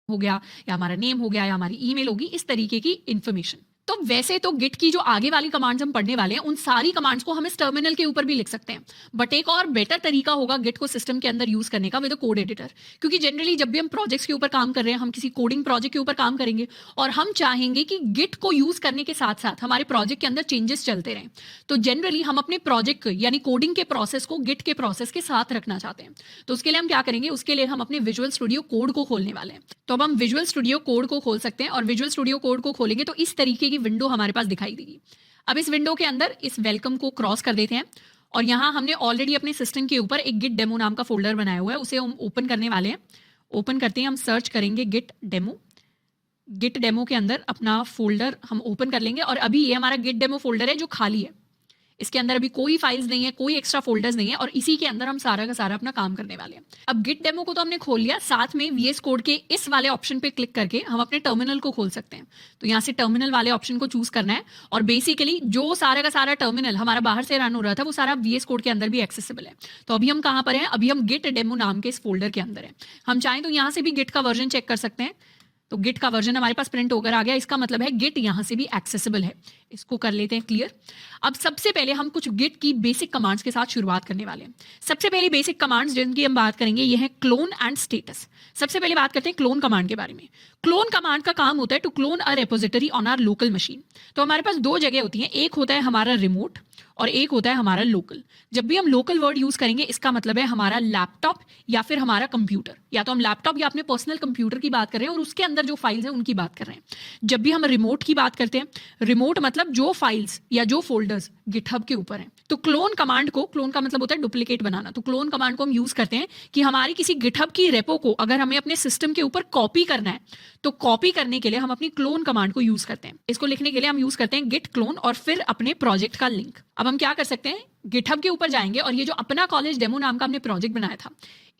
हो गया या हमारा नेम हो गया या हमारी ईमेल होगी, इस तरीके की इंफॉर्मेशन। तो वैसे तो गिट की जो आगे वाली कमांड्स हम पढ़ने वाले हैं उन सारी कमांड्स को हम इस टर्मिनल के ऊपर भी लिख सकते हैं, बट एक और बेटर तरीका होगा गिट को सिस्टम के अंदर यूज करने का विद कोड एडिटर। क्योंकि जनरली जब भी हम प्रोजेक्ट्स के ऊपर काम कर रहे हैं, हम किसी कोडिंग प्रोजेक्ट के ऊपर काम करेंगे और हम चाहेंगे कि गिट को यूज करने के साथ साथ हमारे प्रोजेक्ट के अंदर चेंजेस चलते रहें, तो जनरली हम अपने प्रोजेक्ट यानी कोडिंग के प्रोसेस को गिट के प्रोसेस के साथ रखना चाहते हैं। तो उसके लिए हम क्या करेंगे, उसके लिए हम अपने विजुअल स्टूडियो कोड को खोलने वाले हैं। तो अब हम विजुअल स्टूडियो कोड को खोल सकते हैं और विजुअल स्टूडियो कोड को खोलेंगे तो इस तरीके की विंडो हमारे पास दिखाई देगी। अब इस विंडो के अंदर इस वेलकम को क्रॉस कर देते हैं और यहाँ हमने ऑलरेडी अपने सिस्टम के ऊपर एक गिट डेमो नाम का फोल्डर बनाया हुआ है, उसे हम ओपन करने वाले हैं। ओपन करते हैं, हम सर्च करेंगे गिट डेमो। गिट डेमो के अंदर अपना फोल्डर हम ओपन कर लेंगे और अभी ये हमारा गिट डेमो फोल्डर है जो खाली है, इसके अंदर अभी कोई फाइल्स नहीं है, कोई एक्स्ट्रा फोल्डर्स नहीं है और इसी के अंदर हम सारा का सारा अपना काम करने वाले हैं। अब गिट डेमो को तो हमने खोल लिया, साथ में VS कोड के इस वाले ऑप्शन पे क्लिक करके हम अपने टर्मिनल को खोल सकते हैं। तो यहाँ से टर्मिनल वाले ऑप्शन को चूज करना है और बेसिकली जो सारा का सारा टर्मिनल हमारा बाहर से रन हो रहा था वो सारा VS कोड के अंदर भी एक्सेसिबल है। तो अभी हम कहाँ पर हैं, अभी हम गिट डेमो नाम के इस फोल्डर के अंदर है। हम चाहें तो यहाँ से भी गिट का वर्जन चेक कर सकते हैं। तो गिट का वर्जन हमारे पास प्रिंट होकर आ गया, इसका मतलब है गिट यहाँ से भी एक्सेसिबल है। इसको कर लेते हैं क्लियर। अब सबसे पहले हम कुछ गिट की बेसिक कमांड्स के साथ शुरुआत करने वाले हैं। सबसे पहली बेसिक कमांड्स जिनकी हम बात करेंगे ये है क्लोन एंड स्टेटस। सबसे पहले बात करते हैं क्लोन कमांड के बारे में। क्लोन कमांड का काम होता है to clone a repository on our local machine. तो हमारे पास दो जगह होती हैं, एक होता है हमारा रिमोट और एक होता है हमारा लोकल। जब भी हम लोकल वर्ड यूज करेंगे इसका मतलब है हमारा लैपटॉप या फिर हमारा कंप्यूटर, या तो हम लैपटॉप या अपने पर्सनल कंप्यूटर की बात कर रहे हैं और उसके अंदर जो फाइल्स हैं उनकी बात कर रहे हैं। जब भी हम रिमोट की बात करते हैं, रिमोट मतलब जो फाइल्स या जो फोल्डर्स गिटहब के ऊपर हैं। तो क्लोन कमांड को, क्लोन का मतलब होता है डुप्लीकेट बनाना, तो क्लोन कमांड को हम यूज करते हैं कि हमारी किसी गिटहब की रेपो को अगर हमें अपने सिस्टम के ऊपर कॉपी करना है तो कॉपी करने के लिए हम अपनी क्लोन कमांड को यूज करते हैं। इसको लिखने के लिए हम यूज करते हैं गिट क्लोन और फिर अपने प्रोजेक्ट का लिंक। अब हम क्या कर सकते हैं, गिटहब के ऊपर जाएंगे और ये जो अपना कॉलेज डेमो नाम का हमने प्रोजेक्ट बनाया था,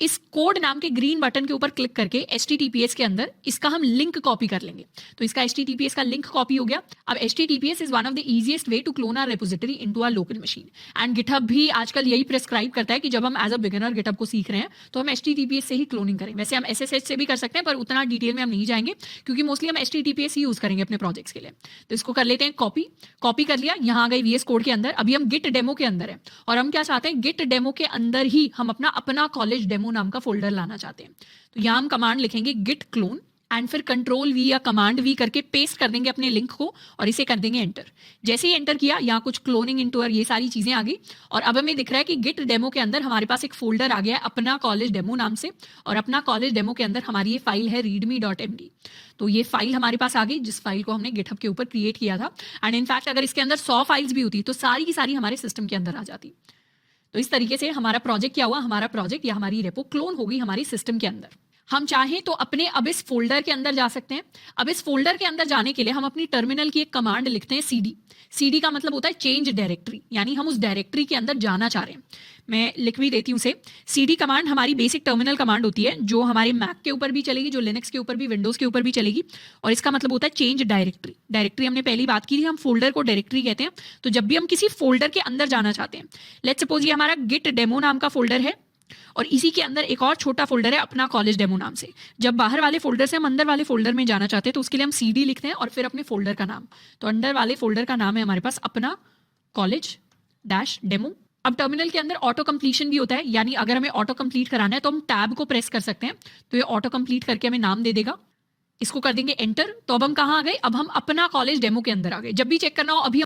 इस कोड नाम के ग्रीन बटन के ऊपर क्लिक करके HTTPS के अंदर इसका हम लिंक कॉपी कर लेंगे। तो इसका HTTPS का लिंक कॉपी हो गया। अब HTTPS is one of the easiest way to clone our repository into our local machine and GitHub भी आजकल यही प्रेस्क्राइब करता है कि जब हम एज अ बिगिनर गिटहब को सीख रहे हैं तो हम HTTPS से ही क्लोनिंग करें। वैसे हम SSH से भी कर सकते हैं पर उतना डिटेल में हम नहीं जाएंगे क्योंकि मोस्टली हम HTTPS ही यूज करेंगे अपने प्रोजेक्ट्स के लिए। तो इसको कर लेते हैं कॉपी। कॉपी कर लिया, यहाँ आ गई VS कोड के अंदर। अभी हम गिट डेमो के अंदर है और हम क्या चाहते हैं, गिट डेमो के अंदर ही हम अपना कॉलेज डेमो नाम का फोल्डर लाना चाहते हैं। तो यहां हम कमांड लिखेंगे गिट क्लोन एंड फिर कंट्रोल V या कमांड V करके पेस्ट कर देंगे अपने लिंक को और इसे कर देंगे एंटर। जैसे ही एंटर किया यहाँ कुछ क्लोनिंग इनटू ये सारी चीजें आ गई और अब हमें दिख रहा है कि गिट डेमो के अंदर हमारे पास एक फोल्डर आ गया है अपना कॉलेज डेमो नाम से और अपना कॉलेज डेमो के अंदर हमारी ये फाइल है readme.md। तो ये फाइल हमारे पास आ गई जिस फाइल को हमने गिटहब के ऊपर क्रिएट किया था एंड इनफैक्ट अगर इसके अंदर 100 फाइल्स भी होती तो सारी की सारी हमारे सिस्टम के अंदर आ जाती। तो इस तरीके से हमारा प्रोजेक्ट क्या हुआ, हमारा प्रोजेक्ट या हमारी रेपो क्लोन हो गई हमारी सिस्टम के अंदर। हम चाहें तो अपने अब इस फोल्डर के अंदर जा सकते हैं। अब इस फोल्डर के अंदर जाने के लिए हम अपनी टर्मिनल की एक कमांड लिखते हैं CD। CD का मतलब होता है चेंज डायरेक्टरी, यानी हम उस डायरेक्टरी के अंदर जाना चाह रहे हैं। मैं लिख भी देती हूँ उसे। CD कमांड हमारी बेसिक टर्मिनल कमांड होती है जो हमारे मैक के ऊपर भी चलेगी, जो लिनक्स के ऊपर भी, विंडोज के ऊपर भी चलेगी और इसका मतलब होता है चेंज डायरेक्टरी। डायरेक्टरी हमने पहली बात की थी, हम फोल्डर को डायरेक्टरी कहते हैं। तो जब भी हम किसी फोल्डर के अंदर जाना चाहते हैं, लेट्स सपोज ये हमारा गिट डेमो नाम का फोल्डर है और इसी के अंदर एक और छोटा फोल्डर है अपना कॉलेज डेमो नाम से। जब बाहर वाले फोल्डर से हम अंदर वाले फोल्डर में जाना चाहते हैं तो उसके लिए हम CD लिखते हैं और फिर अपने फोल्डर का नाम। तो अंदर वाले फोल्डर का नाम है हमारे पास अपना कॉलेज डैश डेमो। अब टर्मिनल के अंदर ऑटो कंप्लीशन भी होता है, यानी अगर हमें ऑटो कंप्लीट कराना है तो हम टैब को प्रेस कर सकते हैं तो ये ऑटो कंप्लीट करके हमें नाम दे देगा। इसको कर देंगे एंटर। तो अब हम कहाँ आ गए, अब हम अपना कॉलेज डेमो के अंदर आ गए। जब भी चेक करना हो अभी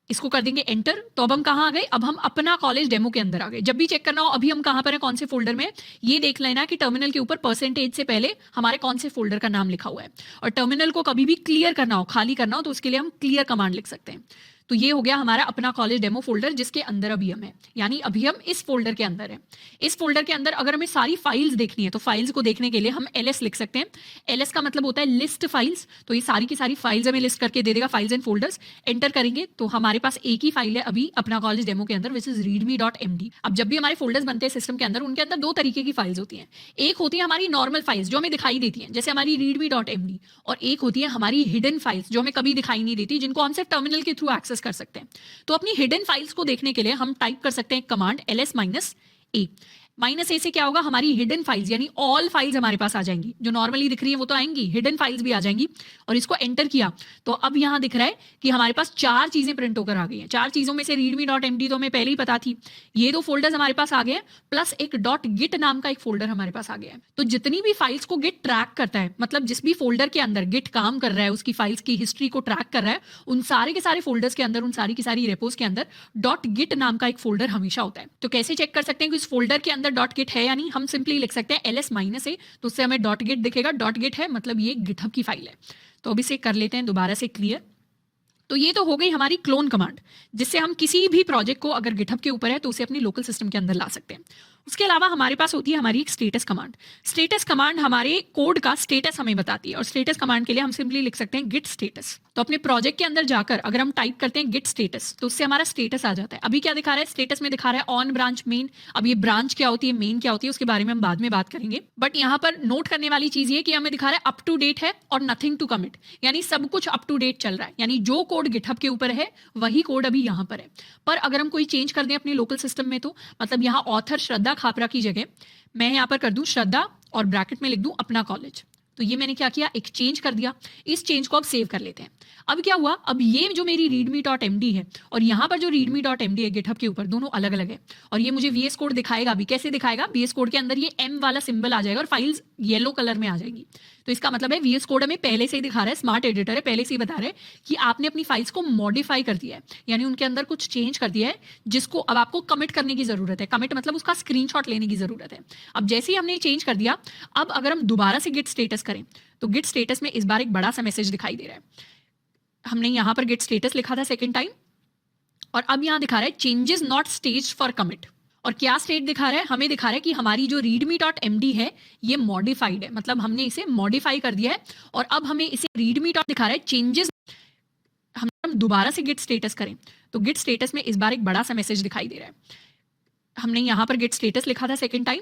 इसको कर देंगे एंटर। तो अब हम कहाँ आ गए, अब हम अपना कॉलेज डेमो के अंदर आ गए। जब भी चेक करना हो अभी हम कहाँ पर हैं, कौन से फोल्डर में, ये देख लेना कि टर्मिनल के ऊपर परसेंटेज से पहले हमारे कौन से फोल्डर का नाम लिखा हुआ है। और टर्मिनल को कभी भी क्लियर करना हो, खाली करना हो तो उसके लिए हम क्लियर कमांड लिख सकते हैं। तो ये हो गया हमारा अपना कॉलेज डेमो फोल्डर जिसके अंदर अभी हम है, यानी अभी हम इस फोल्डर के अंदर है। इस फोल्डर के अंदर अगर हमें सारी फाइल्स देखनी है तो फाइल्स को देखने के लिए हम LS लिख सकते हैं। LS का मतलब होता है लिस्ट फाइल्स। तो ये सारी की सारी फाइल्स हमें लिस्ट करके दे देगा, फाइल्स एंड फोल्डर्स। एंटर करेंगे तो हमारे पास एक ही फाइल है अभी अपना कॉलेज डेमो के अंदर, विच इज readme.md। अब जब भी हमारे फोल्डर्स बनते हैं सिस्टम के अंदर, उनके अंदर दो तरीके की फाइल्स होती हैं। एक होती है हमारी नॉर्मल फाइल्स जो हमें दिखाई देती हैं, जैसे हमारी readme.md, और एक होती है हमारी हिडन फाइल्स जो हमें कभी दिखाई नहीं देती, जिनको हम सिर्फ टर्मिनल के थ्रू एक्सेस कर सकते हैं। तो अपनी हिडन फाइल्स को देखने के लिए हम टाइप कर सकते हैं कमांड ls-a। माइनस ए से क्या होगा, हमारी हिडन फाइल्स यानी ऑल फाइल्स हमारे पास आ जाएंगी, जो नॉर्मली दिख रही है वो तो आएंगी, हिडन फाइल्स भी आ जाएंगी। और इसको एंटर किया तो अब यहाँ दिख रहा है कि हमारे पास 4 चीजें प्रिंट होकर आ गई हैं। 4 चीजों में से readme.md तो हमें पहले ही पता थी, ये 2 फोल्डर्स हमारे पास आ गए हैं, प्लस एक .git नाम का एक फोल्डर हमारे पास आ गया है। तो जितनी भी फाइल्स को गिट ट्रैक करता है, मतलब जिस भी फोल्डर के अंदर गिट काम कर रहा है, उसकी फाइल्स की हिस्ट्री को ट्रैक कर रहा है, उन सारे के सारे फोल्डर्स के अंदर, उन सारी की सारी रेपोज के अंदर .git नाम का एक फोल्डर हमेशा होता है। तो कैसे चेक कर सकते हैं कि इस फोल्डर के अंदर .git है या नहीं? हम सिंपली लिख सकते हैं ls-a, तो उससे हमें .git दिखेगा। .git है मतलब ये गिटहब की फाइल है। तो अब इसे कर लेते हैं दोबारा से क्लियर। तो ये तो हो गई हमारी क्लोन कमांड, जिससे हम किसी भी प्रोजेक्ट को अगर गिटहब के ऊपर है तो उसे अपनी लोकल सिस्टम के अंदर ला सकते हैं। उसके अलावा हमारे पास होती है हमारी एक स्टेटस कमांड। स्टेटस कमांड हमारे कोड का स्टेटस हमें बताती है, और स्टेटस कमांड के लिए हम सिंपली लिख सकते हैं गिट स्टेटस। तो अपने प्रोजेक्ट के अंदर जाकर अगर हम टाइप करते हैं गिट स्टेटस, तो उससे हमारा स्टेटस आ जाता है। अभी क्या दिखा रहा है? स्टेटस में दिखा रहा है ऑन ब्रांच मेन। अब ये ब्रांच क्या होती है, मेन क्या होती है, उसके बारे में हम बाद में बात करेंगे। बट यहाँ पर नोट करने वाली चीज ये कि हमें दिखा रहा है अप टू डेट है और नथिंग टू कमिट, यानी सब कुछ अप टू डेट चल रहा है, यानी जो कोड गिटहब के ऊपर है वही कोड अभी यहाँ पर है। पर अगर हम कोई चेंज कर दें अपने लोकल सिस्टम में, तो मतलब यहाँ ऑथर श्रद्धा खापरा की जगह मैं यहाँ पर कर दूं श्रद्धा और ब्रैकेट में लिख दूं अपना कॉलेज। तो ये मैंने क्या किया, एक चेंज कर दिया। इस चेंज को अब सेव कर लेते हैं। अब क्या हुआ, अब ये जो मेरी readme.md है और यहाँ पर जो readme.md है गिटहब के ऊपर, दोनों अलग अलग है। और ये मुझे VS कोड दिखाएगा भी। कैसे दिखाएगा? VS कोड के अंदर ये M वाला सिंबल आ जाएगा और फाइल्स येलो कलर में आ जाएगी। तो इसका मतलब है VS कोड हमें पहले से ही दिखा रहा है, स्मार्ट एडिटर है, पहले से ही बता रहा है कि आपने अपनी फाइल्स को मॉडिफाई कर दिया है, यानी उनके अंदर कुछ चेंज कर दिया है, जिसको अब आपको कमिट करने की जरूरत है। कमिट मतलब उसका स्क्रीनशॉट लेने की जरूरत है। अब जैसे ही हमने चेंज कर दिया, अब अगर हम दोबारा से गिट स्टेटस करें तो गिट स्टेटस में इस बार एक बड़ा सा मैसेज दिखाई दे रहा है। हमने यहाँ पर गिट स्टेटस लिखा था सेकेंड टाइम, और अब यहाँ दिखा रहा है changes not stage for commit. और क्या स्टेट दिखा रहा है? हमें दिखा रहा है कि हमारी जो readme.md है ये मॉडिफाइड है, मतलब हमने इसे मॉडिफाई कर दिया है। और अब हमें इसे readme दिखा रहा है चेंजेस। हम दोबारा से गिट स्टेटस करें तो गिट स्टेटस में इस बार एक बड़ा सा मैसेज दिखाई दे रहा है। हमने यहाँ पर गिट स्टेटस लिखा था सेकेंड टाइम,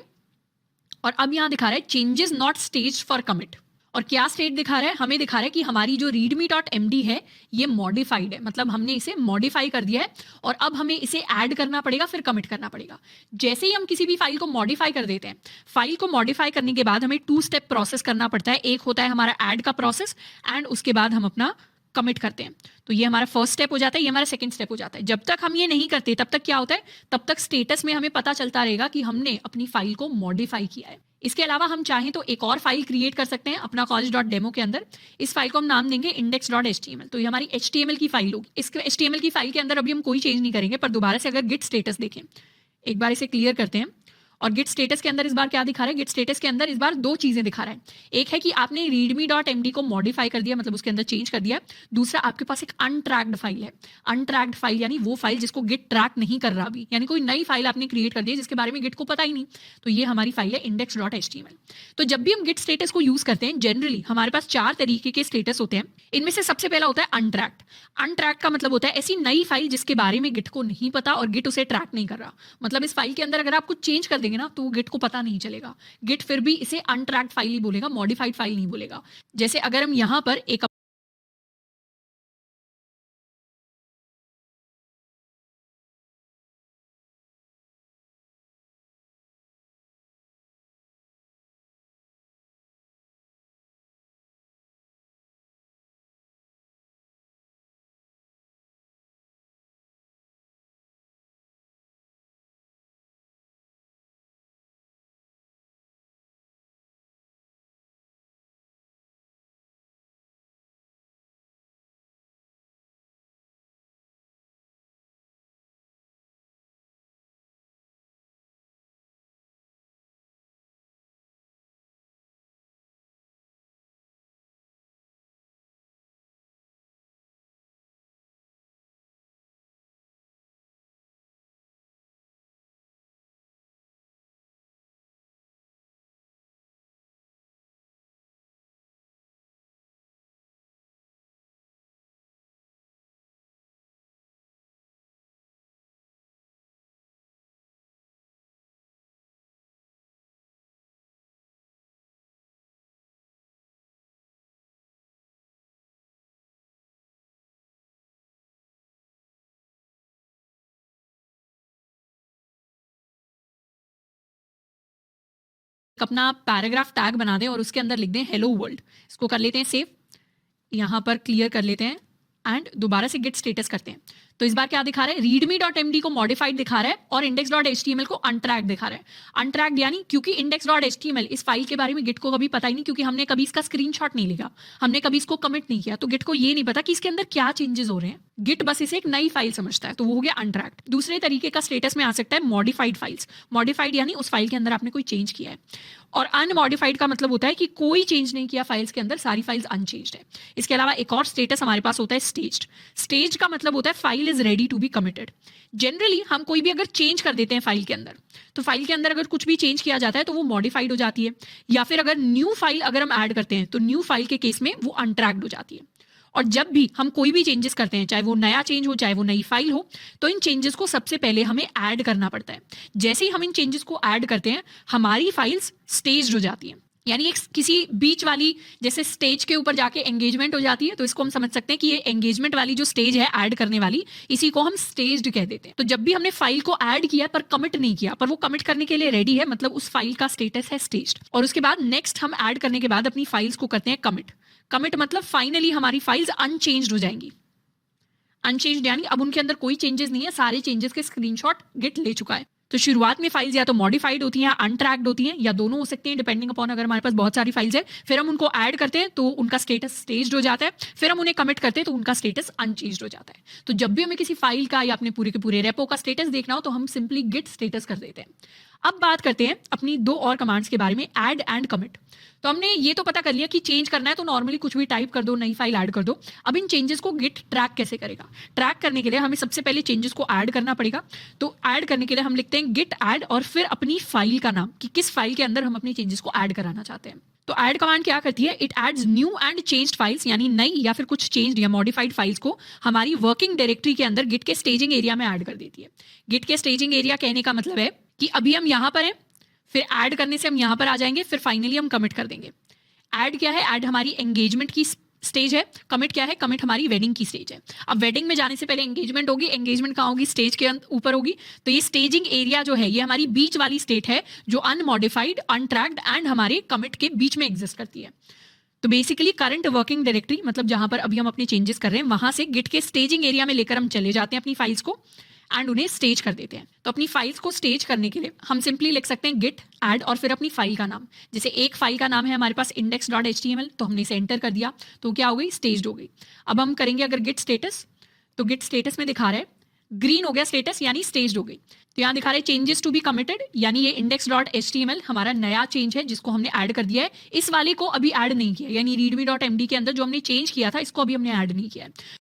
और अब यहाँ दिखा रहा है changes not stage for commit. और क्या स्टेट दिखा रहा है? हमें दिखा रहा है कि हमारी जो readme.md है ये मॉडिफाइड है, मतलब हमने इसे मॉडिफाई कर दिया है, और अब हमें इसे ऐड करना पड़ेगा, फिर कमिट करना पड़ेगा। जैसे ही हम किसी भी फाइल को मॉडिफाई कर देते हैं, फाइल को मॉडिफाई करने के बाद हमें 2 स्टेप प्रोसेस करना पड़ता है। एक होता है हमारा ऐड का प्रोसेस, एंड उसके बाद हम अपना कमिट करते हैं। तो ये हमारा फर्स्ट स्टेप हो जाता है, ये हमारा सेकंड स्टेप हो जाता है। जब तक हम ये नहीं करते तब तक क्या होता है, तब तक स्टेटस में हमें पता चलता रहेगा कि हमने अपनी फाइल को मॉडिफाई किया है। इसके अलावा हम चाहें तो एक और फाइल क्रिएट कर सकते हैं अपना college.demo के अंदर। इस फाइल को हम नाम देंगे index.html। तो ये हमारी HTML की फाइल होगी। इस HTML की फाइल के अंदर अभी हम कोई चेंज नहीं करेंगे, पर दोबारा से अगर गिट स्टेटस देखें, एक बार इसे क्लियर करते हैं। और गिट स्टेटस के अंदर इस बार क्या दिखा रहा है? गिट स्टेटस के अंदर इस बार 2 चीजें दिखा रहा है। एक है कि आपने readme.md को मॉडिफाई कर दिया, मतलब उसके अंदर चेंज कर दिया। दूसरा, आपके पास एक अनट्रैक्ड फाइल है। अनट्रैक्ड फाइल यानी वो फाइल जिसको गिट ट्रैक नहीं कर रहा अभी, यानी कोई नई फाइल आपने क्रिएट कर दी है जिसके बारे में गिट को पता ही नहीं। तो ये हमारी फाइल है index.html। तो जब भी हम गिट स्टेटस को यूज करते हैं, जनरली हमारे पास 4 तरीके के स्टेटस होते हैं। इनमें से सबसे पहला होता है अनट्रैक्ड। अनट्रैक्ड का मतलब होता है ऐसी नई फाइल जिसके बारे में गिट को नहीं पता और गिट उसे ट्रैक नहीं कर रहा। मतलब इस फाइल के अंदर अगर आप कुछ चेंज कर देंगे ना, तो गिट को पता नहीं चलेगा। गिट फिर भी इसे अनट्रैक्ड फाइल ही बोलेगा, मॉडिफाइड फाइल नहीं बोलेगा। जैसे अगर हम यहाँ पर एक अपना पैराग्राफ टैग बना दें और उसके अंदर लिख दें हेलो वर्ल्ड। इसको कर लेते हैं सेव, यहाँ पर क्लियर कर लेते हैं एंड दोबारा से गेट स्टेटस करते हैं। तो इस बार क्या दिखा रहा है, readme.md को मॉडिफाइड दिखा रहा है और index.html को अनट्रैक्ड दिखा रहा है। अनट्रैक्ड यानी क्योंकि index.html इस फाइल के बारे में गिट को कभी पता ही नहीं, क्योंकि हमने कभी इसका स्क्रीनशॉट नहीं लिया, हमने कभी इसको कमिट नहीं किया, तो गिट को ये नहीं पता कि इसके अंदर क्या चेंजेस हो रहे हैं। गिट बस इसे एक नई फाइल समझता है, तो वो हो गया अनट्रैक्ड। दूसरे तरीके का स्टेटस में आ सकता है मॉडिफाइड फाइल्स। मॉडिफाइड यानी उस फाइल के अंदर आपने कोई चेंज किया है, और अनमॉडिफाइड का मतलब होता है कि कोई चेंज नहीं किया फाइल्स के अंदर, सारी फाइल्स अनचेंज्ड है। इसके अलावा एक और स्टेटस हमारे पास होता है स्टेज्ड। स्टेज का मतलब होता है file is ready to be committed. Generally हम कोई भी अगर चेंज कर देते हैं फाइल के अंदर, तो फाइल के अंदर अगर कुछ भी चेंज किया जाता है तो वो मॉडिफाइड हो जाती है, या फिर अगर न्यू फाइल अगर हम ऐड करते हैं तो न्यू फाइल के केस में वो अनट्रैक्ड हो जाती है। और जब भी हम कोई भी चेंजेस करते हैं, चाहे वो नया चेंज हो चाहे वो नई फाइल हो, तो इन चेंजेस को सबसे पहले हमें ऐड करना पड़ता है। जैसे ही हम इन चेंजेस को ऐड करते हैं हमारी फाइल्स स्टेज्ड हो जाती हैं, यानी एक किसी बीच वाली, जैसे स्टेज के ऊपर जाके एंगेजमेंट हो जाती है, तो इसको हम समझ सकते हैं कि ये एंगेजमेंट वाली जो स्टेज है ऐड करने वाली, इसी को हम स्टेज्ड कह देते हैं। तो जब भी हमने फाइल को ऐड किया पर कमिट नहीं किया, पर वो कमिट करने के लिए रेडी है, मतलब उस फाइल का स्टेटस है स्टेज्ड। और उसके बाद नेक्स्ट हम ऐड करने के बाद अपनी फाइल्स को करते हैं कमिट। कमिट मतलब फाइनली हमारी फाइल्स अनचेंज्ड हो जाएंगी। अनचेंज्ड यानी अब उनके अंदर कोई चेंजेस नहीं है, सारे चेंजेस के स्क्रीनशॉट गिट ले चुका है। तो शुरुआत में फाइल्स या तो मॉडिफाइड होती हैं, अनट्रैक्ड होती हैं, या दोनों हो सकती हैं डिपेंडिंग अपॉन अगर हमारे पास बहुत सारी फाइल्स है। फिर हम उनको ऐड करते हैं तो उनका स्टेटस स्टेज्ड हो जाता है, फिर हम उन्हें कमिट करते हैं तो उनका स्टेटस अनचेंज्ड हो जाता है। तो जब भी हमें किसी फाइल का या अपने पूरे के पूरे रेपो का स्टेटस देखना हो तो हम सिंपली गिट स्टेटस कर देते हैं। अब बात करते हैं अपनी दो और कमांड्स के बारे में, ऐड एंड कमिट। तो हमने ये तो पता कर लिया कि चेंज करना है तो नॉर्मली कुछ भी टाइप कर दो, नई फाइल ऐड कर दो। अब इन चेंजेस को गिट ट्रैक कैसे करेगा? ट्रैक करने के लिए हमें सबसे पहले चेंजेस को ऐड करना पड़ेगा। तो ऐड करने के लिए हम लिखते हैं गिट ऐड और फिर अपनी फाइल का नाम, कि किस फाइल के अंदर हम अपनी चेंजेस को ऐड कराना चाहते हैं। तो ऐड कमांड क्या करती है, it adds new and changed files, यानी नई या फिर कुछ चेंज्ड या मॉडिफाइड फाइल्स को हमारी वर्किंग डायरेक्टरी के अंदर गिट के स्टेजिंग एरिया में ऐड कर देती है। गिट के स्टेजिंग एरिया कहने का मतलब है कि अभी हम यहाँ पर हैं, फिर ऐड करने से हम यहाँ पर आ जाएंगे, फिर फाइनली हम कमिट कर देंगे। ऐड क्या है? ऐड हमारी एंगेजमेंट की स्टेज है। कमिट क्या है? कमिट हमारी वेडिंग की स्टेज है। अब वेडिंग में जाने से पहले एंगेजमेंट होगी, एंगेजमेंट कहाँ होगी? स्टेज के ऊपर होगी। तो ये स्टेजिंग एरिया जो है ये हमारी बीच वाली स्टेट है जो अनमॉडिफाइड, अनट्रैक्ड एंड हमारे कमिट के बीच में एग्जिस्ट करती है। तो बेसिकली करंट वर्किंग डायरेक्टरी, मतलब जहां पर अभी हम अपने चेंजेस कर रहे हैं, वहां से गिट के स्टेजिंग एरिया में लेकर हम चले जाते हैं अपनी फाइल्स को एंड उन्हें स्टेज कर देते हैं। तो अपनी फाइल्स को स्टेज करने के लिए हम सिंपली लिख सकते हैं गिट ऐड और फिर अपनी फाइल का नाम। जैसे एक फाइल का नाम है हमारे पास index.html, तो हमने इसे एंटर कर दिया तो क्या हो गई? स्टेज्ड हो गई। अब हम करेंगे अगर गिट स्टेटस, तो गिट स्टेटस में दिखा रहा है ग्रीन हो गया स्टेटस, यानी स्टेज्ड हो गई। तो यहाँ दिखा रहे चेंजेस टू बी कमिटेड, यानी ये index.html हमारा नया चेंज है जिसको हमने ऐड कर दिया है। इस वाले को अभी ऐड नहीं किया, यानी readme.md के अंदर जो हमने चेंज किया था इसको अभी हमने ऐड नहीं किया है।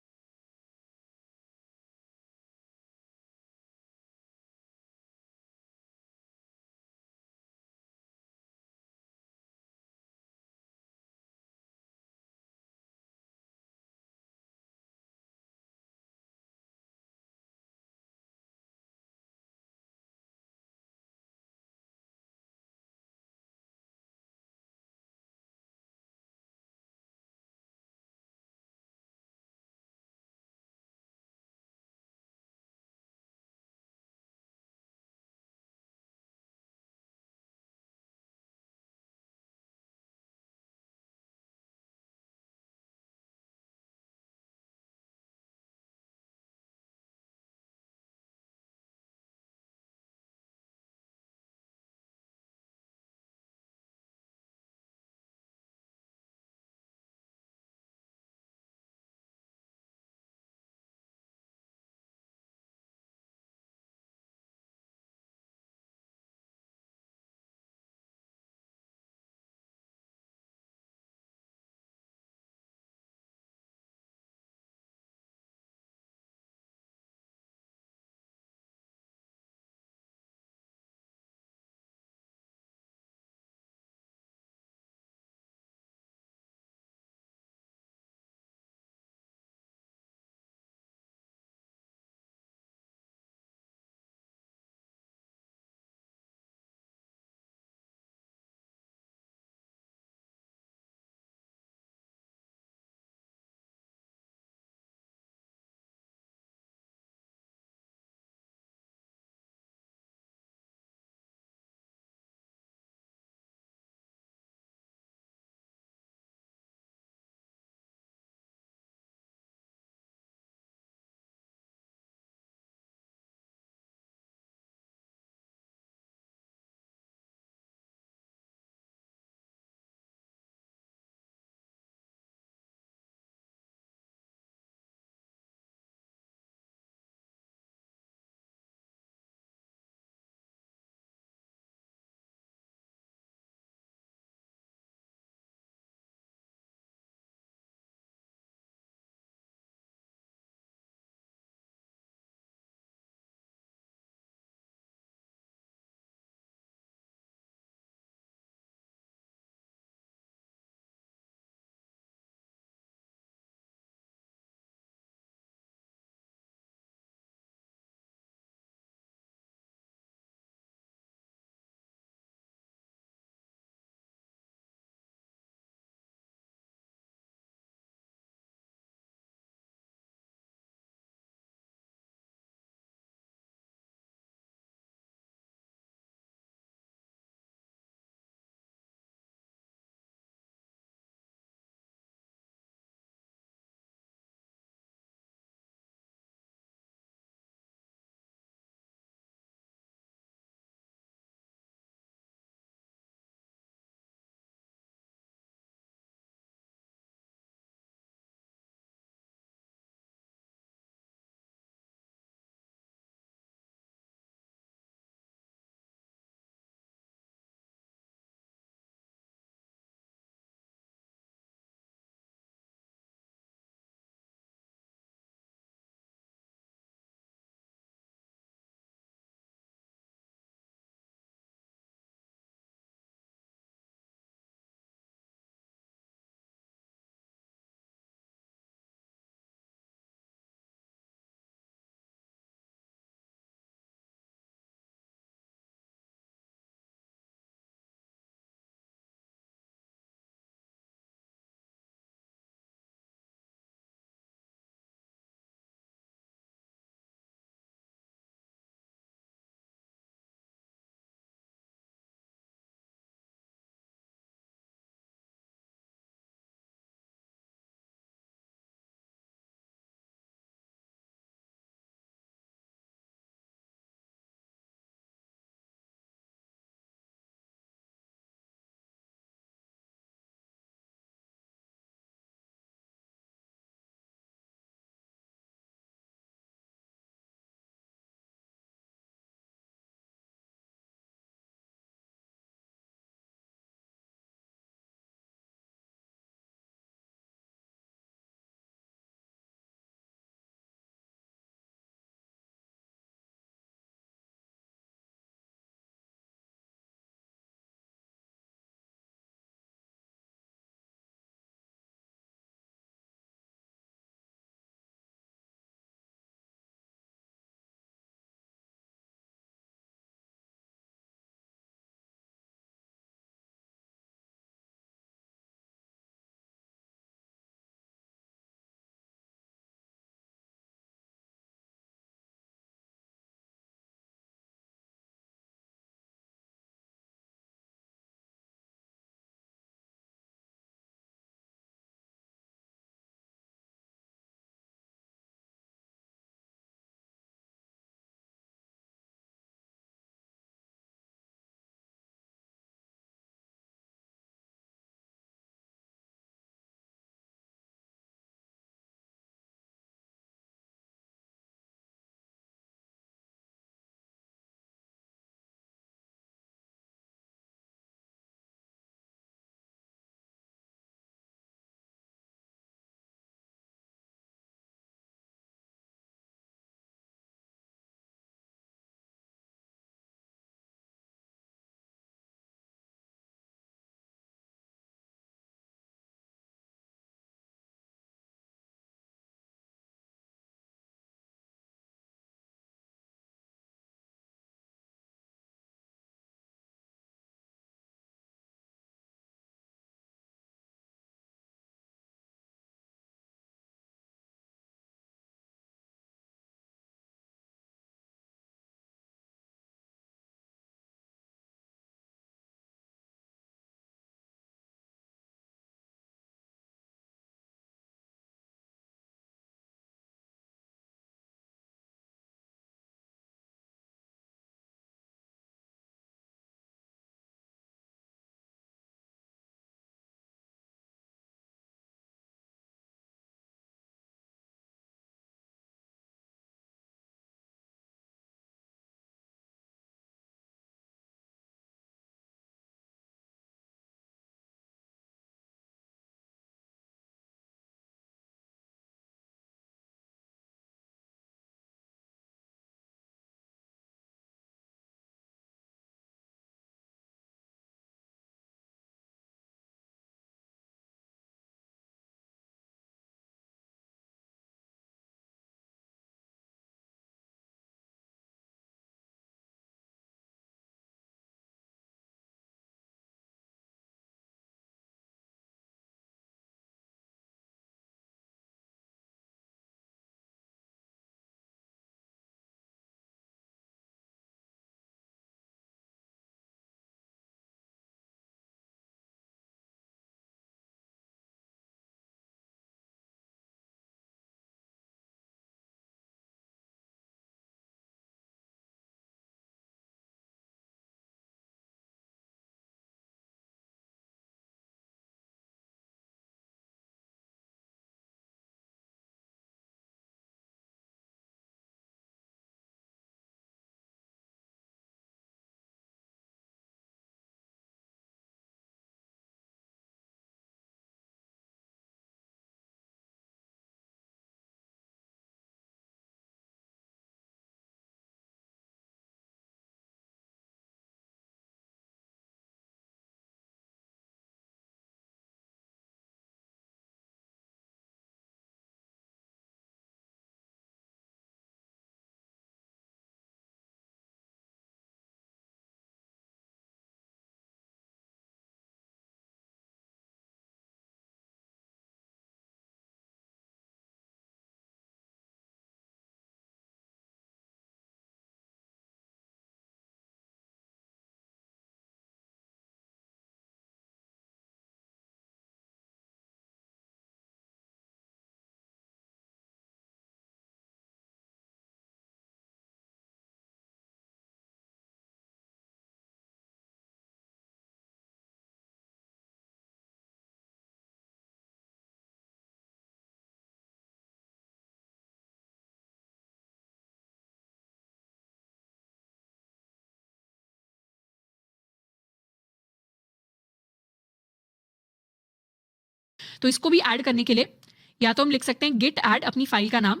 तो इसको भी ऐड करने के लिए या तो हम लिख सकते हैं गिट ऐड अपनी फाइल का नाम,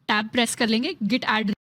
टैब प्रेस कर लेंगे, गिट ऐड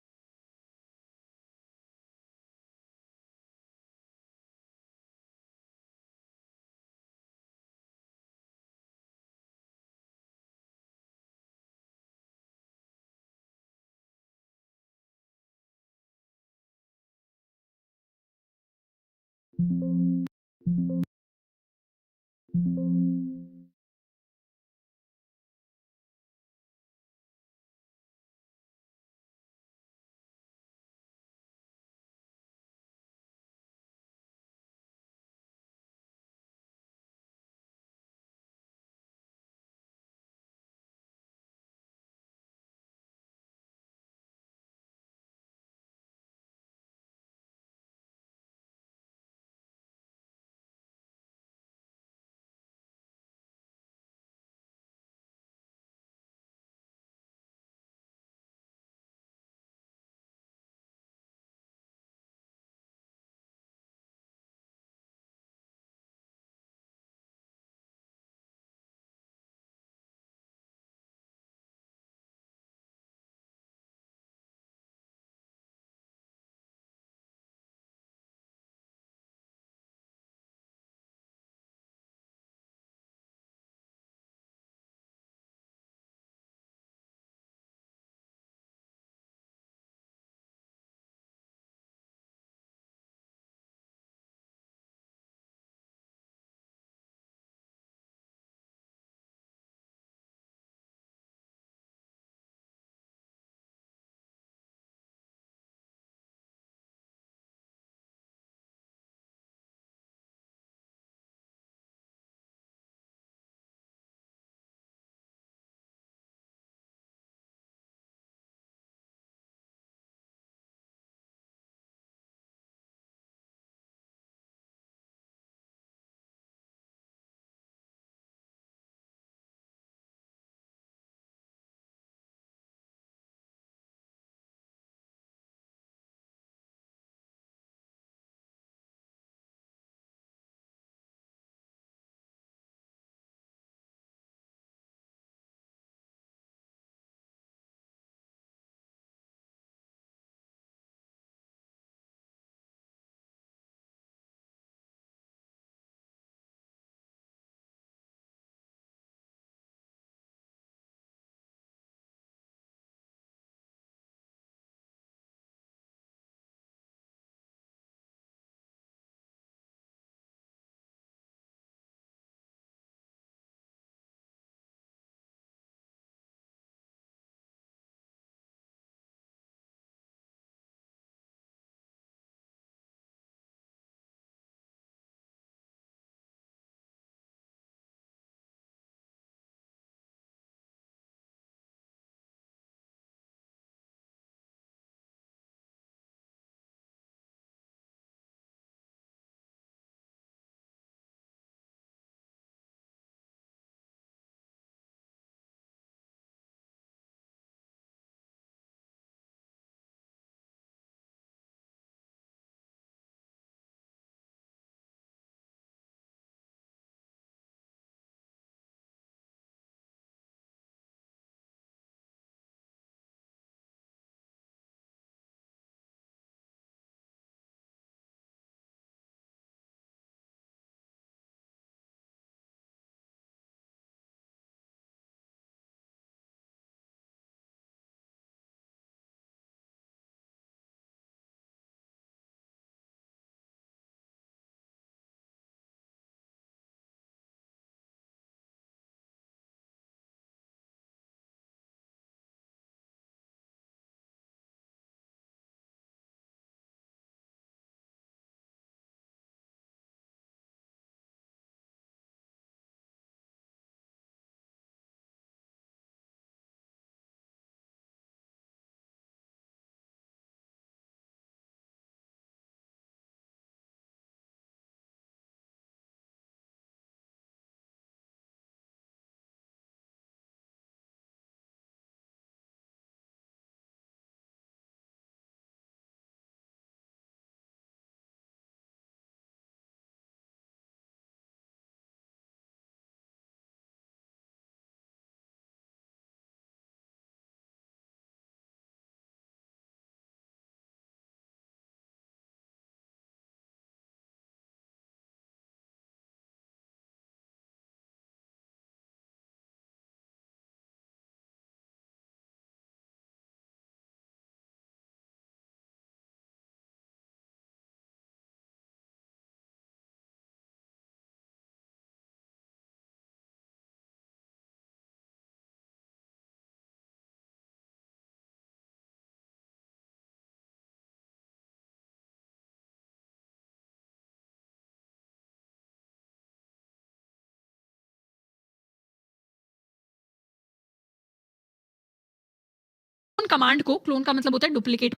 कमांड को, क्लोन का मतलब होता है डुप्लीकेट,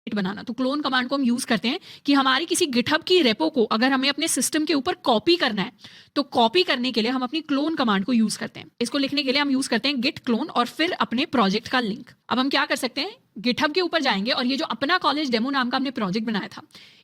बनाना। तो क्लोन कमांड को हम यूज करते हैं कि हमारी किसी गिटहब की रेपो को अगर हमें अपने सिस्टम के ऊपर कॉपी करना है, तो कॉपी करने के लिए हम अपनी क्लोन कमांड को यूज करते हैं। इसको लिखने के लिए हम यूज करते हैं गिट क्लोन और फिर अपने प्रोजेक्ट का लिंक। अब हम क्या कर सकते हैं, गिटहब के ऊपर जाएंगे और ये जो अपना कॉलेज डेमो नाम का हमने प्रोजेक्ट बनाया था,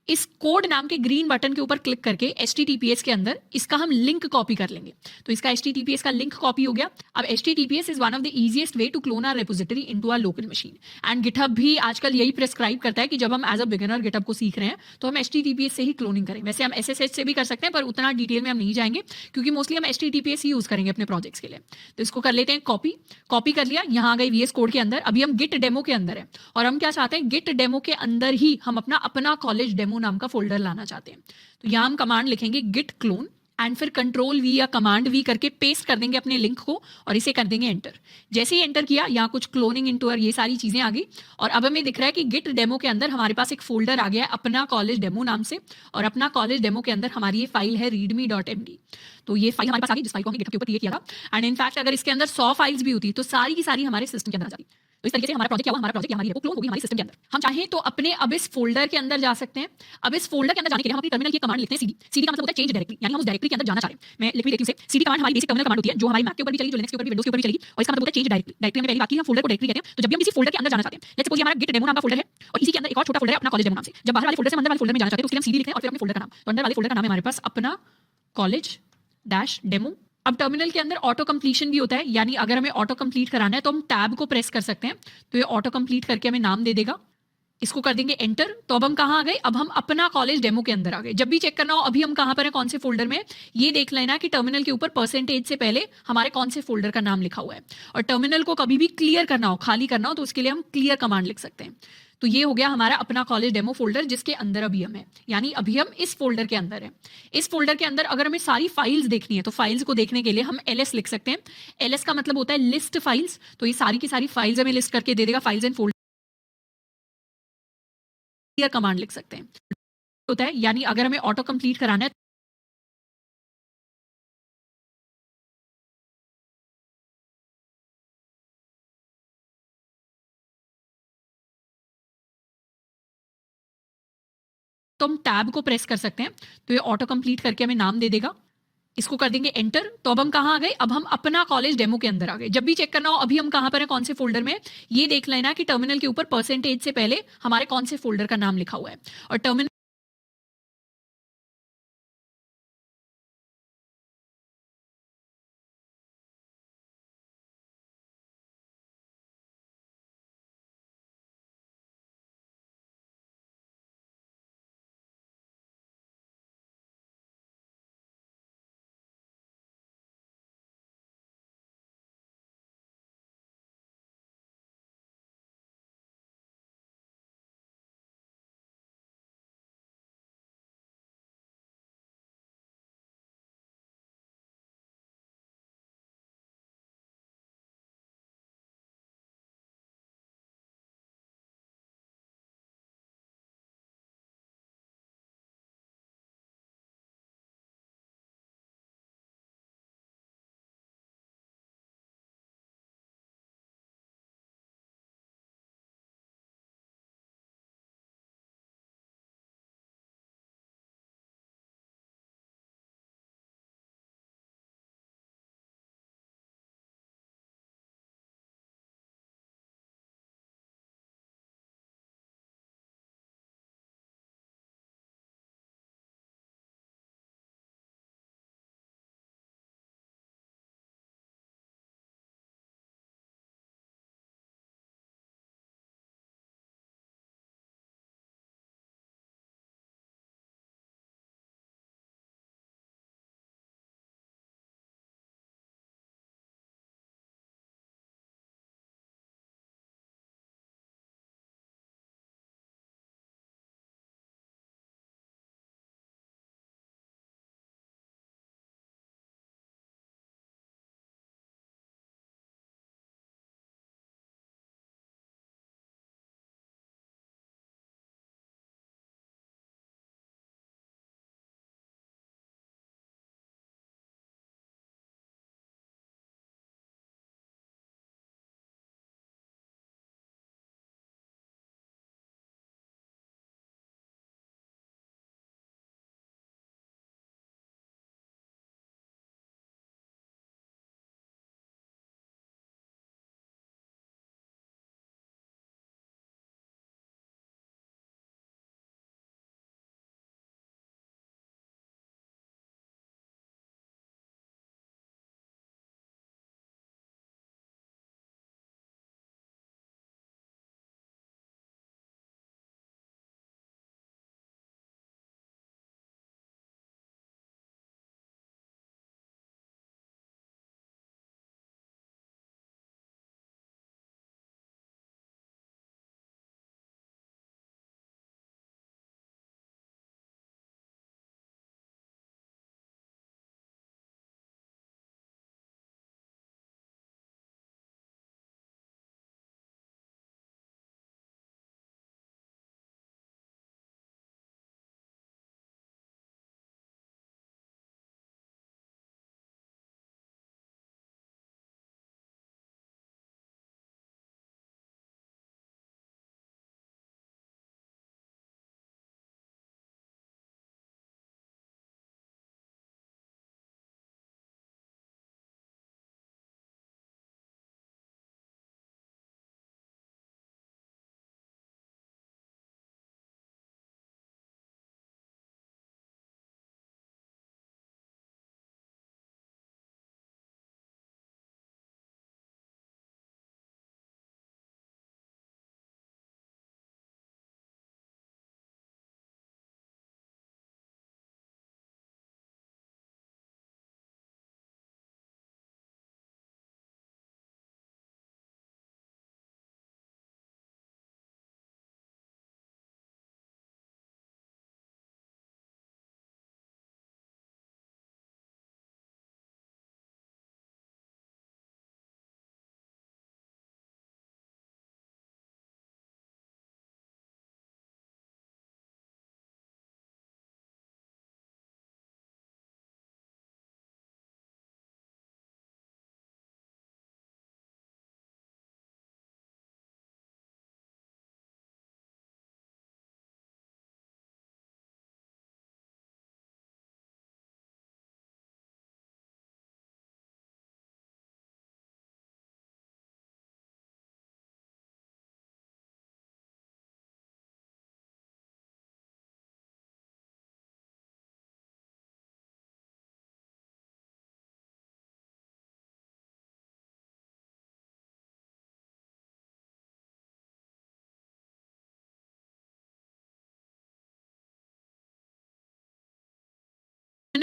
इस कोड नाम के ग्रीन बटन के ऊपर क्लिक करके HTTPS के अंदर इसका हम लिंक कॉपी कर लेंगे। तो इसका HTTPS का लिंक कॉपी हो गया। अब HTTPS is one of the easiest way to clone our repository into our local machine and GitHub भी आजकल यही प्रेस्क्राइब करता है कि जब हम एज अ बिगिनर गिटहब को सीख रहे हैं तो हम HTTPS से ही क्लोनिंग करें। वैसे हम SSH से भी कर सकते हैं पर उतना डिटेल में हम नहीं जाएंगे क्योंकि मोस्टली हम HTTPS ही यूज करेंगे अपने प्रोजेक्ट्स के लिए। तो इसको कर लेते हैं कॉपी कर लिया, यहाँ आ गई VS कोड के अंदर। अभी हम गिट डेमो के अंदर है और हम क्या चाहते हैं, गिट डेमो के अंदर ही हम अपना कॉलेज डेमो नाम का फोल्डर लाना चाहते हैं। तो यहाँ हम कमांड लिखेंगे गिट क्लोन एंड फिर कंट्रोल V या कमांड V करके पेस्ट कर देंगे अपने लिंक को और इसे कर देंगे एंटर। जैसे ही एंटर किया यहाँ कुछ क्लोनिंग इनटू ये सारी चीजें आ गई और अब हमें दिख रहा है कि गिट डेमो के अंदर हमारे पास एक फोल्डर आ गया है अपना कॉलेज डेमो नाम से और अपना कॉलेज डेमो के अंदर हमारी ये फाइल है readme.md। तो ये फाइल हमारे पास आ गई जिस फाइल को हमने गिटहब के ऊपर क्रिएट किया था एंड इनफैक्ट अगर इसके अंदर 100 फाइल्स भी होती तो सारी की सारी हमारे सिस्टम के अंदर आ जाती। तो इस तरीके से हमारा प्रोजेक्ट क्या हुआ, हमारा प्रोजेक्ट हमारी रेपो क्लोन होगी हमारे सिस्टम के अंदर। हम चाहें तो अपने अब इस फोल्डर के अंदर जा सकते हैं। अब इस फोल्डर के अंदर जाने के लिए हम अपनी टर्मिनल की कमांड लिखते हैं सीडी का मतलब होता है चेंज डायरेक्टरी, यानी हम उस डायरेक्टरी के अंदर जाना चाह रहे हैं। मैं लिख भी देती हूं से सीडी कमांड हमारी बेसिक टर्मिनल कमांड होती है जो हमारी मैक के ऊपर भी चलेगी, जो लिनक्स के ऊपर भी, विंडोज के ऊपर भी चलेगी और इसका मतलब होता है चेंज डायरेक्टरी हमने पहली बात की, हम फोल्डर को डायरेक्टरी कहते हैं। तो जब भी हम किसी फोल्डर के अंदर जाना चाहते हैं, लेट्स सपोज ये हमारा गिट डेमो नाम का फोल्डर है और इसी के अंदर एक और छोटा फोल्डर है अपना कॉलेज डेमो नाम से। जब बाहर वाले फोल्डर से अंदर वाले फोल्डर में जाना चाहते हैं तो उसके लिए हम सीडी लिखते हैं और फिर अपने फोल्डर का नाम। तो अंदर वाले फोल्डर का नाम है हमारे पास अपना कॉलेज डैश डेमो। अब टर्मिनल के अंदर ऑटो कंप्लीशन भी होता है, यानी अगर हमें ऑटो कंप्लीट कराना है तो हम टैब को प्रेस कर सकते हैं। तो ये ऑटो कंप्लीट करके हमें नाम दे देगा, इसको कर देंगे एंटर। तो अब हम कहाँ आ गए, अब हम अपना कॉलेज डेमो के अंदर आ गए। जब भी चेक करना हो अभी हम कहाँ पर है, कौन से फोल्डर में, ये देख लेना कि टर्मिनल के ऊपर परसेंटेज से पहले हमारे कौन से फोल्डर का नाम लिखा हुआ है। और टर्मिनल को कभी भी क्लियर करना हो, खाली करना हो, तो उसके लिए हम क्लियर कमांड लिख सकते हैं। तो ये हो गया हमारा अपना कॉलेज डेमो फोल्डर जिसके अंदर अभी हम है, यानी अभी हम इस फोल्डर के अंदर है। इस फोल्डर के अंदर अगर हमें सारी फाइल्स देखनी है तो फाइल्स को देखने के लिए हम ls लिख सकते हैं। ls का मतलब होता है लिस्ट फाइल्स। तो ये सारी की सारी फाइल्स हमें लिस्ट करके दे देगा, फाइल्स एंड फोल्डर कमांड लिख सकते हैं होता है, यानी अगर हमें ऑटो कंप्लीट कराना है तो हम टैब को प्रेस कर सकते हैं। तो ये ऑटो कंप्लीट करके हमें नाम दे देगा, इसको कर देंगे एंटर। तो अब हम कहाँ आ गए, अब हम अपना कॉलेज डेमो के अंदर आ गए। जब भी चेक करना हो अभी हम कहाँ पर है, कौन से फोल्डर में, ये देख लेना कि टर्मिनल के ऊपर परसेंटेज से पहले हमारे कौन से फोल्डर का नाम लिखा हुआ है और टर्मिनल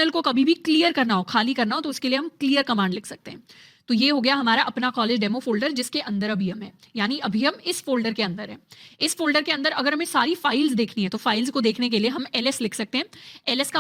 टर्मिनल को कभी भी क्लियर करना हो, खाली करना हो, तो उसके लिए हम क्लियर कमांड लिख सकते हैं। तो ये हो गया हमारा अपना कॉलेज डेमो फोल्डर, जिसके अंदर अभी हम है, यानी अभी हम इस फोल्डर के अंदर है। इस फोल्डर के अंदर अगर हमें सारी फाइल्स देखनी है तो फाइल्स को देखने के लिए हम ls लिख सकते हैं। ls का